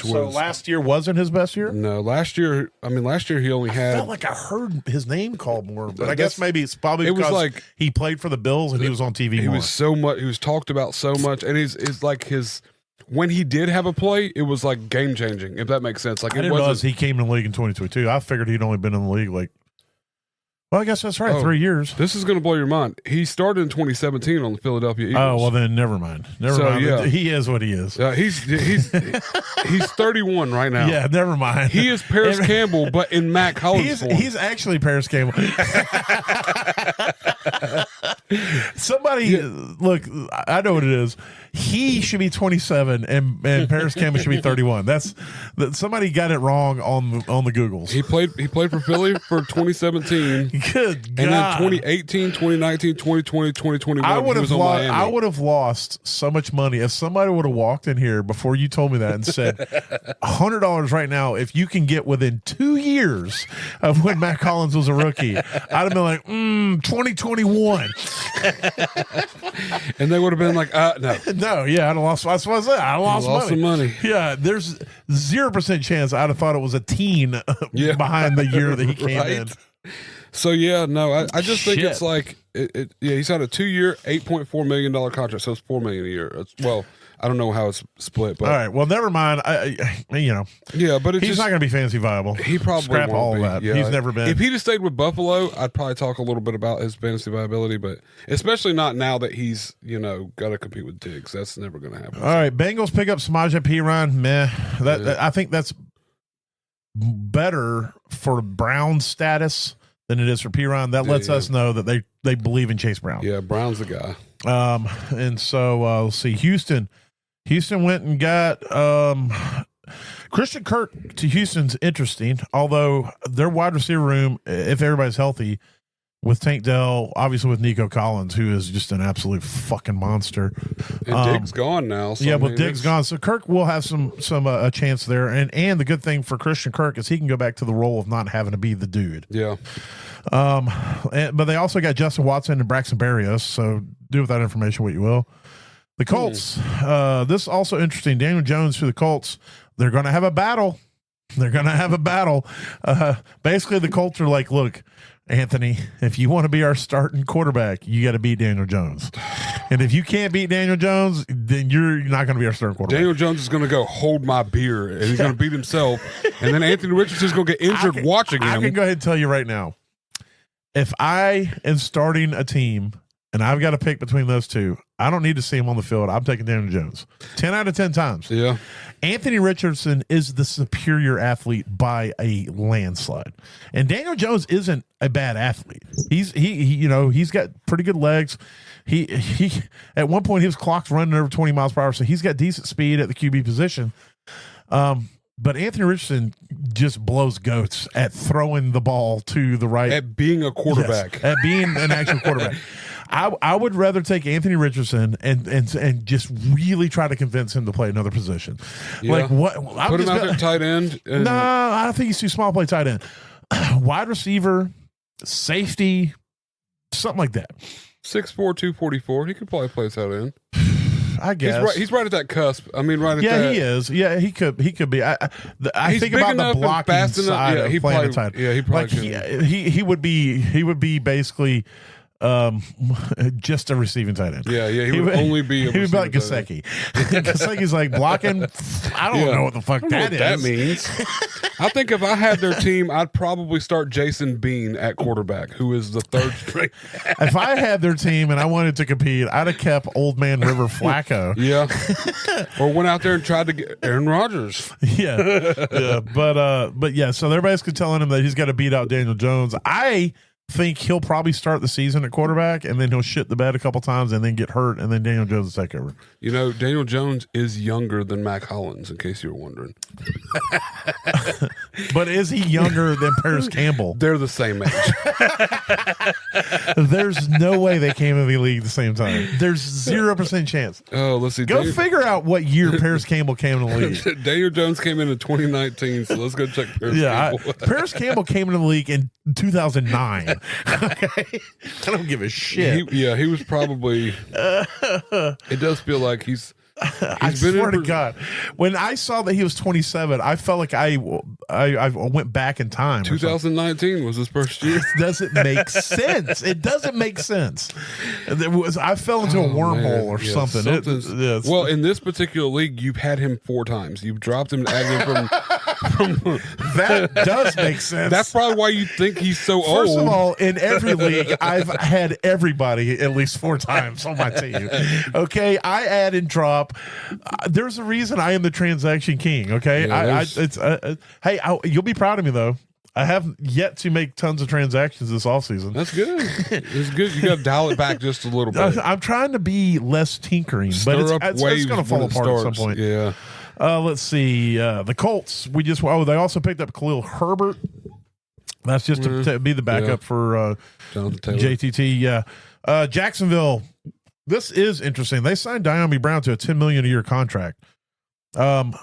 So last year wasn't his best year? No, last year he only had. I felt like I heard his name called more, but I guess maybe it's probably because was like he played for the Bills and he was on TV. He more. was so much. He was talked about so much, and he's like his. When he did have a play, it was like game changing, if that makes sense. Like, I didn't realize he came in the league in 2022. I figured he'd only been in the league well, I guess that's right, 3 years. This is going to blow your mind. He started in 2017 on the Philadelphia Eagles. Oh, well then, never mind. Never mind. Yeah. He is what he is. He's 31 right now. Yeah, never mind. He is Paris Campbell, but in Mack Hollins form. He's actually Paris Campbell. Somebody, look, I know what it is. He should be 27 and Paris Campbell should be 31. Somebody got it wrong on the Googles. He played for Philly for 2017. Good God. And then 2018, 2019, 2020, 2021. I would have lost so much money if somebody would have walked in here before you told me that and said $100 right now if you can get within 2 years of when Mack Hollins was a rookie. I'd have been like, 2021. And they would have been like, no. No, yeah, I'd have lost. That's what I said. I lost some money. Yeah, there's 0% chance I'd have thought it was a teen behind the year that he came in. So yeah, no, I just think it's like he's had a 2-year, $8.4 million contract, so it's $4 million a year. Well, I don't know how it's split, but all right. Well, never mind. Yeah, but he's not going to be fantasy viable. He probably scrap won't all be. that. Yeah. He's never been. If he'd have stayed with Buffalo, I'd probably talk a little bit about his fantasy viability, but especially not now that he's got to compete with Diggs. That's never going to happen. All right, Bengals pick up Samaje Perine. Meh. I think that's better for Brown's status than it is for Perine. That lets us know that they believe in Chase Brown. Yeah, Brown's the guy. And so let's see. Houston went and got Christian Kirk to Houston's interesting, although their wide receiver room, if everybody's healthy, with Tank Dell, obviously with Nico Collins, who is just an absolute fucking monster. And Diggs gone now. So Diggs gone. So Kirk will have some a chance there. And the good thing for Christian Kirk is he can go back to the role of not having to be the dude. Yeah. But they also got Justin Watson and Braxton Berrios, so do with that information what you will. The Colts, this is also interesting. Daniel Jones for the Colts, they're going to have a battle. Basically, the Colts are like, look, Anthony, if you want to be our starting quarterback, you got to beat Daniel Jones. And if you can't beat Daniel Jones, then you're not going to be our starting quarterback. Daniel Jones is going to go hold my beer, and he's going to beat himself. And then Anthony Richardson's going to get injured watching him. I can go ahead and tell you right now, if I am starting a team and I've got to pick between those two, I don't need to see him on the field. I'm taking Daniel Jones 10 out of 10 times. Yeah. Anthony Richardson is the superior athlete by a landslide, and Daniel Jones isn't a bad athlete. He's got pretty good legs. He at one point he was clocked running over 20 miles per hour, so he's got decent speed at the QB position. But Anthony Richardson just blows goats at throwing the ball to the right, at being a quarterback, yes, at being an actual quarterback. I would rather take Anthony Richardson and just really try to convince him to play another position. Yeah. Like what? Put him out there tight end. No, I don't think he's too small to play tight end. Wide receiver, safety, something like that. 6'4", 244. He could probably play tight end. I guess he's right at that cusp. I mean, right at that. Yeah, he is. Yeah, he could be. I think about the blocking side of playing a tight end. Yeah, he probably like he would be basically just a receiving tight end. Yeah, he would only be. He would be like Gesicki. Gesicki's like blocking. I don't know what the fuck that is. That means. I think if I had their team, I'd probably start Jason Bean at quarterback, who is the third string. If I had their team and I wanted to compete, I'd have kept Old Man River Flacco. Yeah, or went out there and tried to get Aaron Rodgers. Yeah. But yeah. So they're basically telling him that he's got to beat out Daniel Jones. I think he'll probably start the season at quarterback, and then he'll shit the bed a couple times and then get hurt, and then Daniel Jones will take over. You know, Daniel Jones is younger than Mac Hollins, in case you were wondering. But is he younger than Paris Campbell? They're the same age. There's no way they came in the league at the same time. There's 0% chance. Oh, let's see. Go figure out what year Paris Campbell came in the league. Daniel Jones came in 2019, so let's go check Paris Campbell. Paris Campbell came into the league in 2009. Okay, I don't give a shit. He was probably. It does feel like he's I swear to God, when I saw that he was 27, I felt like I went back in time. 2019 was his first year. It doesn't make sense. It doesn't make sense. I fell into a wormhole or something. Well, in this particular league, you've had him 4 times. You've dropped him and added him from that does make sense. That's probably why you think he's so old. First of all, in every league, I've had everybody at least 4 times on my team. Okay, I add and drop. There's a reason I am the transaction king. Okay, you'll be proud of me though. I have yet to make tons of transactions this offseason. That's good. It's good. You got to dial it back just a little bit. I'm trying to be less tinkering, but it's going to fall apart at some point. Yeah. Let's see. The Colts. They also picked up Khalil Herbert. That's just to be the backup for JTT. Yeah. Jacksonville. This is interesting. They signed Dyami Brown to a $10 million a year contract. And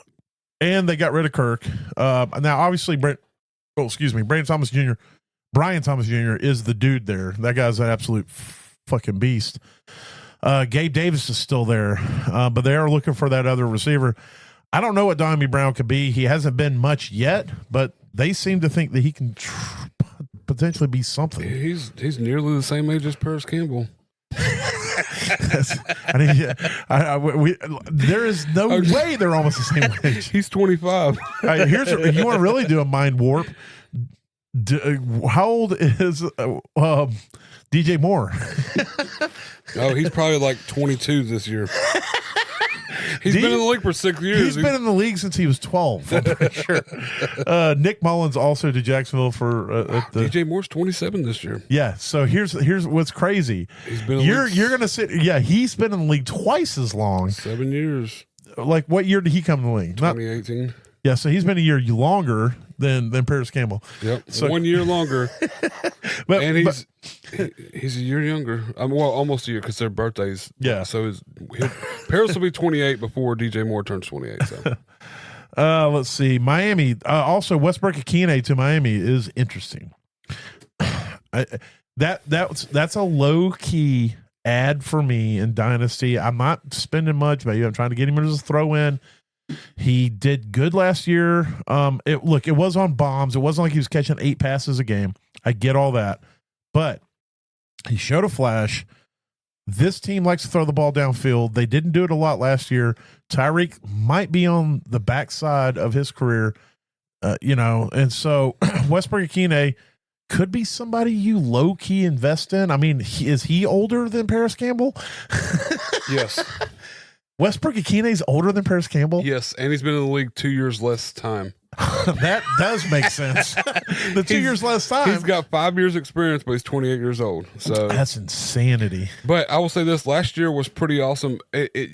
they got rid of Kirk. Now, obviously, Brian Thomas Jr. is the dude there. That guy's an absolute fucking beast. Gabe Davis is still there, but they are looking for that other receiver. I don't know what Dyami Brown could be. He hasn't been much yet, but they seem to think that he can potentially be something. He's nearly the same age as Paris Campbell. There is no way they're almost the same age. He's 25. You want to really do a mind warp? How old is DJ Moore? Oh, he's probably like 22 this year. He's been in the league for 6 years. He's been in the league since he was 12. I'm pretty sure. Nick Mullins also to Jacksonville for DJ Moore's 27 this year. Yeah. So here's what's crazy. You're gonna sit. Yeah, he's been in the league twice as long. 7 years. Like what year did he come in the league? 2018. Yeah, so he's been a year longer than Paris Campbell. Yep, so 1 year longer. And he's a year younger. Well, almost a year because their birthdays. Yeah. So Paris will be 28 before DJ Moore turns 28. So. Let's see. Miami. Also, Westbrook-Ikhine to Miami is interesting. That's a low key ad for me in Dynasty. I'm not spending much, but I'm trying to get him as a throw in. He did good last year. It was on bombs. It wasn't like he was catching 8 passes a game. I get all that. but he showed a flash. This team likes to throw the ball downfield. They didn't do it a lot last year. Tyreek might be on the backside of his career, and so Westbrook-Ikhine could be somebody you low-key invest in. I mean, is he older than Paris Campbell? Yes. Westbrook-Ikhine is older than Paris Campbell? Yes, and he's been in the league 2 years less time. That does make sense. The 2 years less time. He's got 5 years experience, but he's 28 years old. So that's insanity. But I will say this: last year was pretty awesome.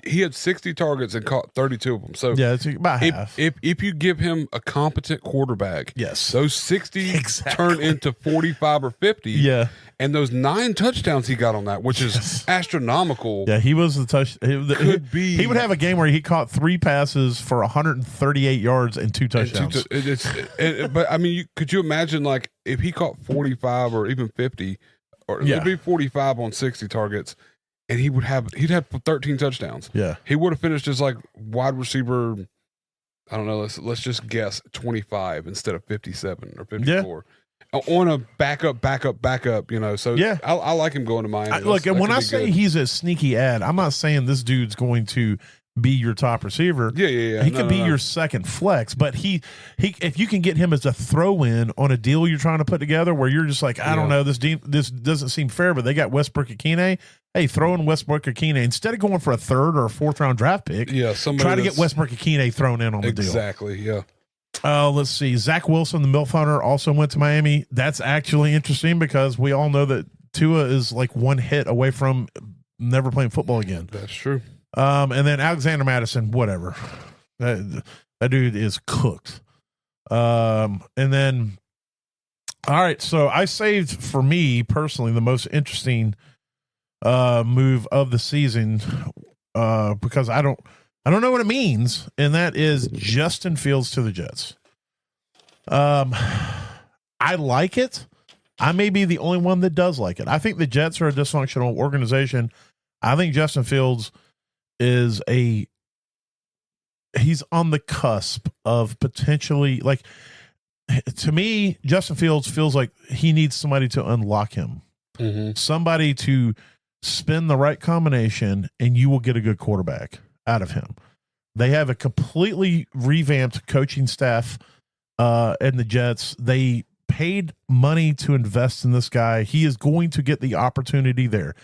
He had 60 targets and caught 32 of them. So yeah, it's about half. If you give him a competent quarterback, yes, those 60 turn into 45 or 50. Yeah. And those 9 touchdowns he got on that, which is astronomical. Yeah, he was the touch. He would have a game where he caught 3 passes for 138 yards and 2 touchdowns. But I mean, could you imagine like if he caught 45 or even 50, or it'd be 45 on 60 targets, and he'd have 13 touchdowns. Yeah, he would have finished as like wide receiver. I don't know. Let's just guess 25 instead of 57 or 54. Yeah. On a backup, So yeah, I like him going to Miami. Look, and when I say he's a sneaky ad, I'm not saying this dude's going to be your top receiver. Yeah. He could be your second flex, but he if you can get him as a throw in on a deal you're trying to put together where you're just like, I don't know, this doesn't seem fair, but they got Westbrook-Ikhine. Hey, throw in Westbrook-Ikhine instead of going for a 3rd or a 4th round draft pick. Yeah, try to get Westbrook-Ikhine thrown in on the deal. Exactly. Yeah. Let's see. Zach Wilson, the MILF Hunter, also went to Miami. That's actually interesting because we all know that Tua is like one hit away from never playing football again. That's true. And then Alexander Madison, whatever. That dude is cooked. And then, all right. So I saved for me personally the most interesting move of the season because I don't know what it means, and that is Justin Fields to the Jets. I like it. I may be the only one that does like it. I think the Jets are a dysfunctional organization. I think Justin Fields is he's on the cusp of potentially, like, to me, Justin Fields feels like he needs somebody to unlock him. Mm-hmm. Somebody to spin the right combination, and you will get a good quarterback out of him. They have a completely revamped coaching staff in the Jets. They paid money to invest in this guy. He is going to get the opportunity there.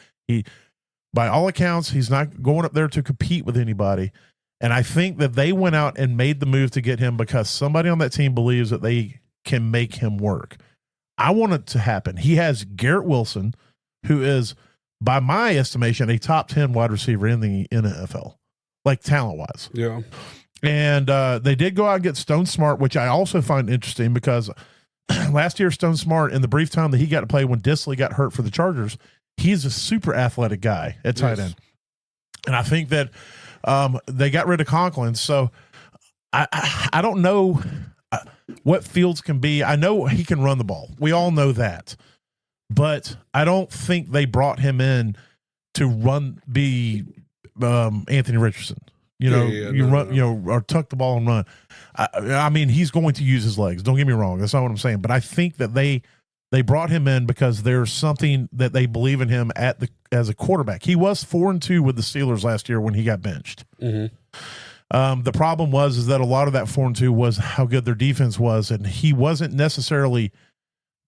By all accounts, he's not going up there to compete with anybody. And I think that they went out and made the move to get him because somebody on that team believes that they can make him work. I want it to happen. He has Garrett Wilson, who is, by my estimation, a top 10 wide receiver in the NFL. Like talent-wise. Yeah. And they did go out and get Stone Smart, which I also find interesting because last year Stone Smart, in the brief time that he got to play when Disley got hurt for the Chargers, he's a super athletic guy at tight end. And I think that they got rid of Conklin. So I don't know what Fields can be. I know he can run the ball. We all know that. But I don't think they brought him in to be Anthony Richardson, or tuck the ball and run. I mean, he's going to use his legs. Don't get me wrong. That's not what I'm saying. But I think that they brought him in because there's something that they believe in him as a quarterback. He was 4-2 with the Steelers last year when he got benched. Mm-hmm. The problem is that a lot of that 4-2 was how good their defense was, and he wasn't necessarily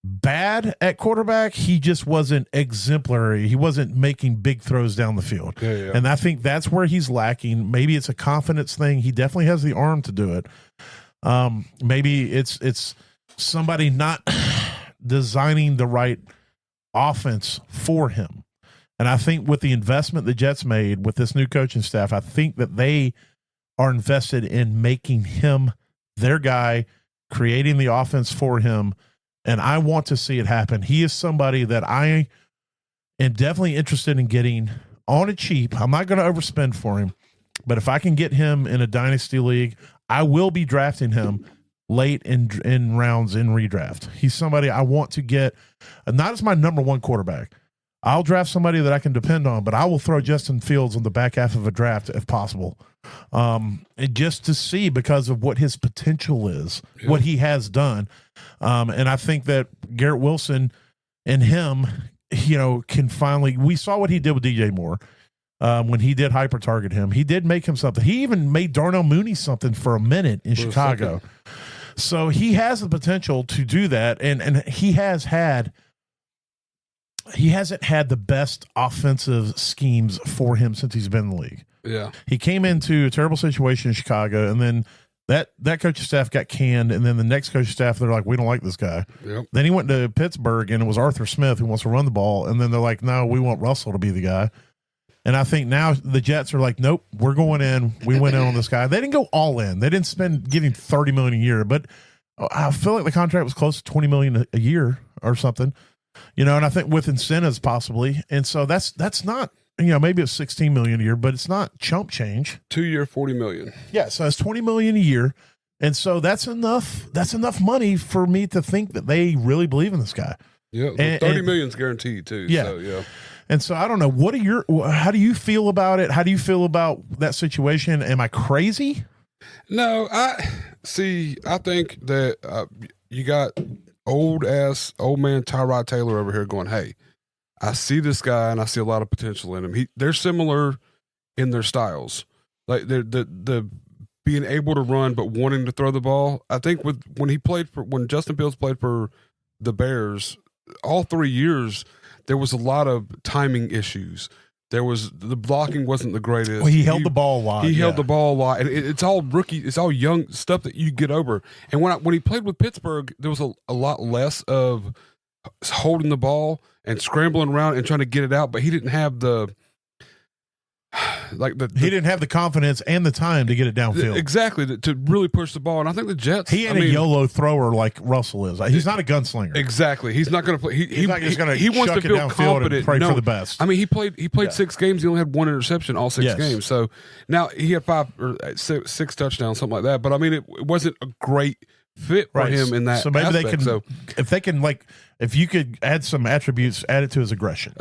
bad at quarterback. He just wasn't exemplary. He wasn't making big throws down the field. Yeah. And I think that's where he's lacking. Maybe it's a confidence thing. He definitely has the arm to do it. Maybe it's somebody not designing the right offense for him. And I think with the investment the Jets made with this new coaching staff, I think that they are invested in making him their guy, creating the offense for him. And I want to see it happen. He is somebody that I am definitely interested in getting on a cheap. I'm not going to overspend for him, but if I can get him in a dynasty league, I will be drafting him late in rounds in redraft. He's somebody I want to get, not as my number one quarterback. I'll draft somebody that I can depend on, but I will throw Justin Fields on the back half of a draft if possible. And just to see, because of what his potential is, what he has done. And I think that Garrett Wilson and him, can finally. We saw what he did with DJ Moore when he did hyper target him. He did make him something. He even made Darnell Mooney something for a minute in Chicago. So he has the potential to do that, and he hasn't had the best offensive schemes for him since he's been in the league. Yeah, he came into a terrible situation in Chicago, and then that coaching staff got canned, and then the next coaching staff, they're like, we don't like this guy. Yep. Then he went to Pittsburgh, and it was Arthur Smith who wants to run the ball, and then they're like, no, we want Russell to be the guy. And I think now the Jets are like, nope, we're going in. We went in on this guy. They didn't go all in. They didn't spend getting $30 million a year, but I feel like the contract was close to $20 million a year or something, and I think with incentives possibly. And so that's not, maybe it's $16 million a year, but it's not chump change. 2-year, $40 million. Yeah. So it's $20 million a year. And so that's enough money for me to think that they really believe in this guy. Yeah. $30 million is guaranteed too. Yeah. So, yeah. And so I don't know. How do you feel about it? How do you feel about that situation? Am I crazy? No, I think that you got old man Tyrod Taylor over here going, hey, I see this guy and I see a lot of potential in him. They're similar in their styles. Like the being able to run but wanting to throw the ball. I think when Justin Fields played for the Bears, all 3 years there was a lot of timing issues. The blocking wasn't the greatest. Well, he held the ball a lot. He held the ball a lot, and it's all rookie. It's all young stuff that you get over. And when he played with Pittsburgh, there was a lot less of holding the ball and scrambling around and trying to get it out. But he didn't have he didn't have the confidence and the time to get it downfield. Exactly, to really push the ball. And I think the Jets. He ain't a YOLO thrower like Russell is. He's not a gunslinger. Exactly. He's not going to play. He's not just going to he wants to feel confident and pray for the best. I mean, he played 6 games. He only had 1 interception all 6 games. So now he had 5 or 6 touchdowns, something like that. But I mean, it wasn't a great fit for him in that. So maybe aspect. if you could add some attributes, add it to his aggression.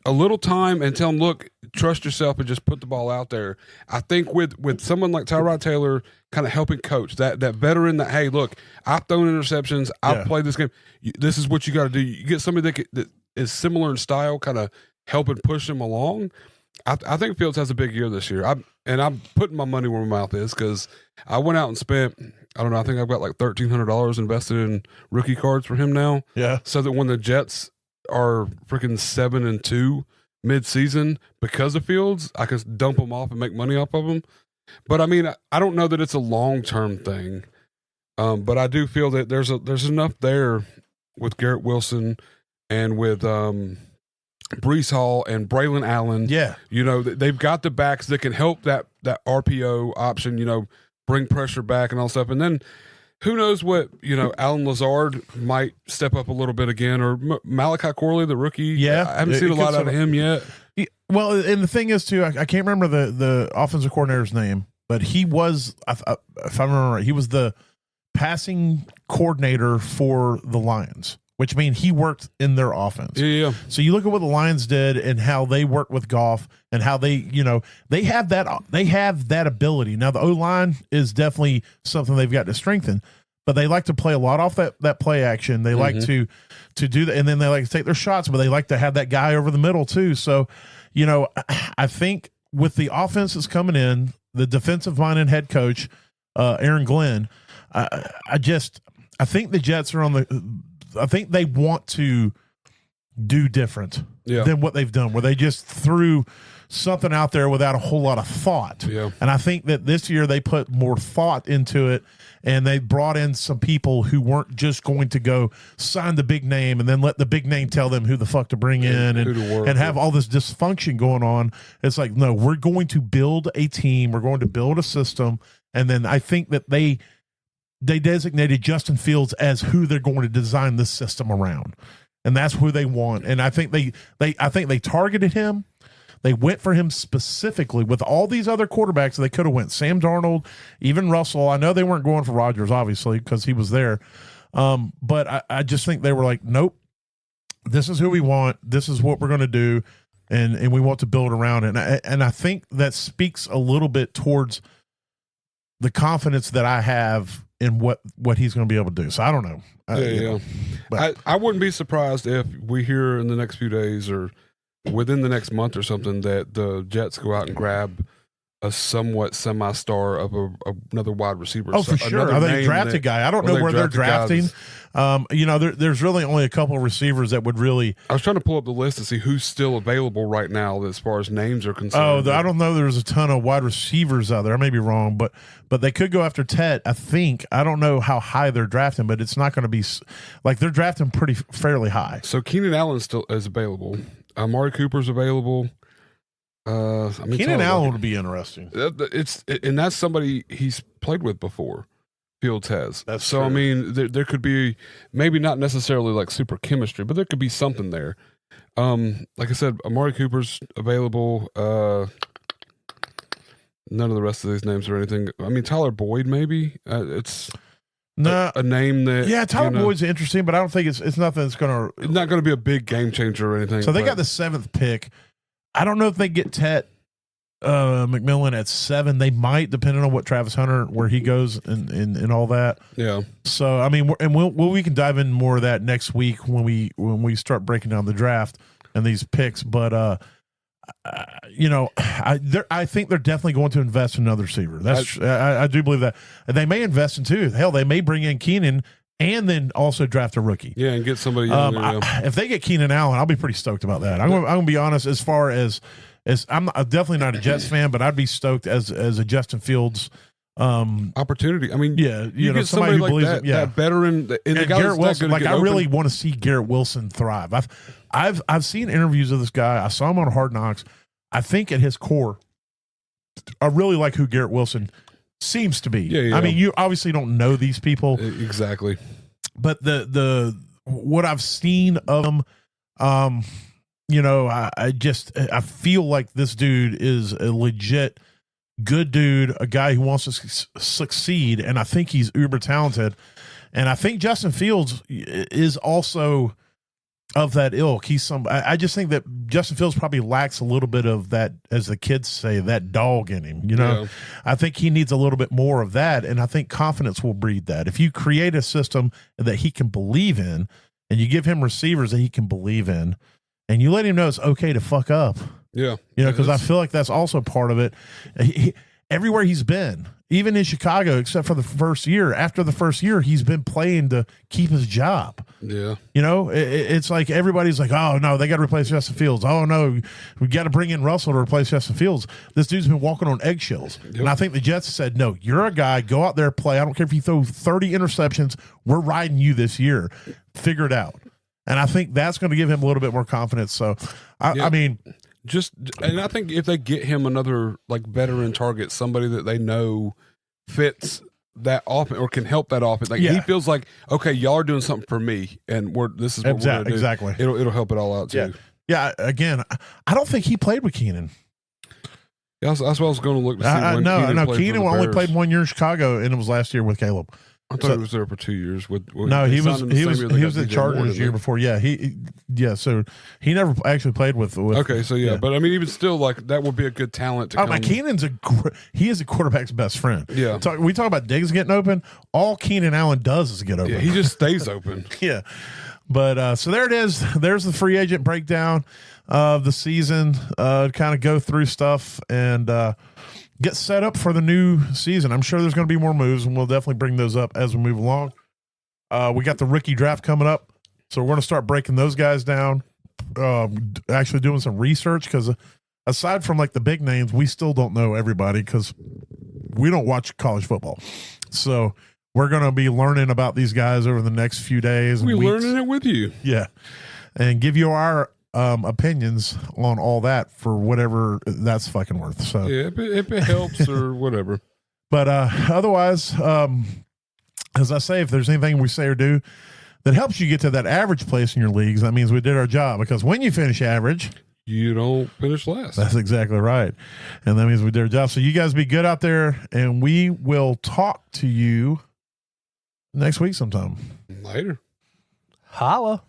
A little time and tell him, look, trust yourself and just put the ball out there. I think with someone like Tyrod Taylor kind of helping coach, that veteran that, hey, look, I've thrown interceptions. I've played this game. This is what you got to do. You get somebody that is similar in style, kind of helping push him along. I think Fields has a big year this year. I'm putting my money where my mouth is because I went out and spent, I don't know, I think I've got like $1,300 invested in rookie cards for him now. Yeah. So that when the Jets are freaking 7-2 mid-season because of Fields, I can dump them off and make money off of them. But I mean, I don't know that it's a long-term thing. But I do feel that there's enough there with Garrett Wilson and with Breece Hall and Braylon Allen. Yeah. They've got the backs that can help that RPO option, bring pressure back and all stuff. And then who knows what, Alan Lazard might step up a little bit again, or Malachi Corley, the rookie. Yeah. I haven't seen a lot out of him yet. Well, and the thing is, too, I can't remember the offensive coordinator's name, but he was, if I remember right, he was the passing coordinator for the Lions, which means he worked in their offense. Yeah. So you look at what the Lions did and how they worked with Goff and how they have that ability. Now the O-line is definitely something they've got to strengthen, but they like to play a lot off that play action. They like to do that, and then they like to take their shots, but they like to have that guy over the middle too. So, I think with the offense that's coming in, the defensive minded head coach, Aaron Glenn, I think the Jets are I think they want to do different than what they've done, where they just threw something out there without a whole lot of thought. Yeah. And I think that this year they put more thought into it, and they brought in some people who weren't just going to go sign the big name and then let the big name tell them who the fuck to bring in and have all this dysfunction going on. It's like, no, we're going to build a team. We're going to build a system. And then I think that they designated Justin Fields as who they're going to design this system around. And that's who they want. And I think they targeted him. They went for him specifically with all these other quarterbacks. They could have went Sam Darnold, even Russell. I know they weren't going for Rodgers, obviously, because he was there. But I just think they were like, nope, this is who we want. This is what we're going to do. And we want to build around it. And I think that speaks a little bit towards the confidence that I have in what he's going to be able to do. So I don't know. But I wouldn't be surprised if we hear in the next few days or within the next month or something that the Jets go out and grab a somewhat semi-star of another wide receiver. Oh, for sure. Are they drafted guy? I don't know where they're drafting. There's really only a couple of receivers that would really. I was trying to pull up the list to see who's still available right now as far as names are concerned. Oh, I don't know. There's a ton of wide receivers out there. I may be wrong, but they could go after Tet. I think. I don't know how high they're drafting, but it's not going to be like they're drafting fairly high. So Keenan Allen still is available. Amari Cooper's available. Keenan Allen would be interesting. And that's somebody he's played with before. Fields has. That's so. True. I mean, there could be maybe not necessarily like super chemistry, but there could be something there. Like I said, Amari Cooper's available. None of the rest of these names or anything. I mean, Tyler Boyd maybe. It's a name that. Yeah, Tyler Boyd's interesting, but I don't think it's nothing that's going to. It's not going to be a big game changer or anything. So they got the 7th pick. I don't know if they get Tet McMillan at 7. They might, depending on what Travis Hunter, where he goes and all that. Yeah. So I mean, we can dive in more of that next week when we start breaking down the draft and these picks. But I think they're definitely going to invest in another receiver. I do believe that. And they may invest in 2. Hell, they may bring in Keenan and then also draft a rookie. Yeah, and get somebody younger. If they get Keenan Allen, I'll be pretty stoked about that. I'm going to be honest. As far as I'm definitely not a Jets fan, but I'd be stoked as a Justin Fields opportunity. I mean, yeah, you know, somebody who believes it. Yeah, that veteran and Garrett Wilson. Like I really want to see Garrett Wilson thrive. I've seen interviews of this guy. I saw him on Hard Knocks. I think at his core, I really like who Garrett Wilson seems to be. Yeah. I mean, you obviously don't know these people exactly, but the what I've seen of him, I feel like this dude is a legit good dude, a guy who wants to succeed, and I think he's uber talented, and I think Justin Fields is also of that ilk. I just think that Justin Fields probably lacks a little bit of that, as the kids say, that dog in him. Yeah. I think he needs a little bit more of that, and I think confidence will breed that. If you create a system that he can believe in, and you give him receivers that he can believe in, and you let him know it's okay to fuck up. Yeah. Because I feel like that's also part of it. Everywhere he's been, even in Chicago, except for the first year, after the first year, he's been playing to keep his job. Yeah. It's like everybody's like, oh, no, they got to replace Justin Fields. Oh, no, we got to bring in Russell to replace Justin Fields. This dude's been walking on eggshells. Yep. And I think the Jets said, no, you're a guy. Go out there, play. I don't care if you throw 30 interceptions. We're riding you this year. Figure it out. And I think that's going to give him a little bit more confidence. So, I mean, and I think if they get him another like veteran target, somebody that they know fits that offense or can help that offense, like he feels like, okay, y'all are doing something for me, and this is what we're going to do. Exactly. It'll help it all out too. Yeah. Again, I don't think he played with Keenan. Yeah, that's what I was going to look to see. No. Keenan only played 1 year in Chicago, and it was last year with Caleb. I thought he was there for 2 years. He was the Chargers year before. Yeah, so he never actually played with. Okay, so but I mean, even still, like that would be a good talent to come. Keenan's he is a quarterback's best friend. Yeah, we talk about Diggs getting open. All Keenan Allen does is get open. Yeah, he just stays open. Yeah, but so there it is. There's the free agent breakdown of the season. Kind of go through stuff and get set up for the new season. I'm sure there's going to be more moves, and we'll definitely bring those up as we move along. We got the rookie draft coming up, so we're going to start breaking those guys down, actually doing some research, because aside from like the big names, we still don't know everybody because we don't watch college football. So we're going to be learning about these guys over the next few days. We're learning it with you. Yeah. And give you our opinions on all that for whatever that's fucking worth. So yeah, if it helps or whatever. But otherwise, as I say, if there's anything we say or do that helps you get to that average place in your leagues, that means we did our job, because when you finish average, you don't finish last. That's exactly right. And that means we did our job. So you guys be good out there, and we will talk to you next week sometime. Later. Holla.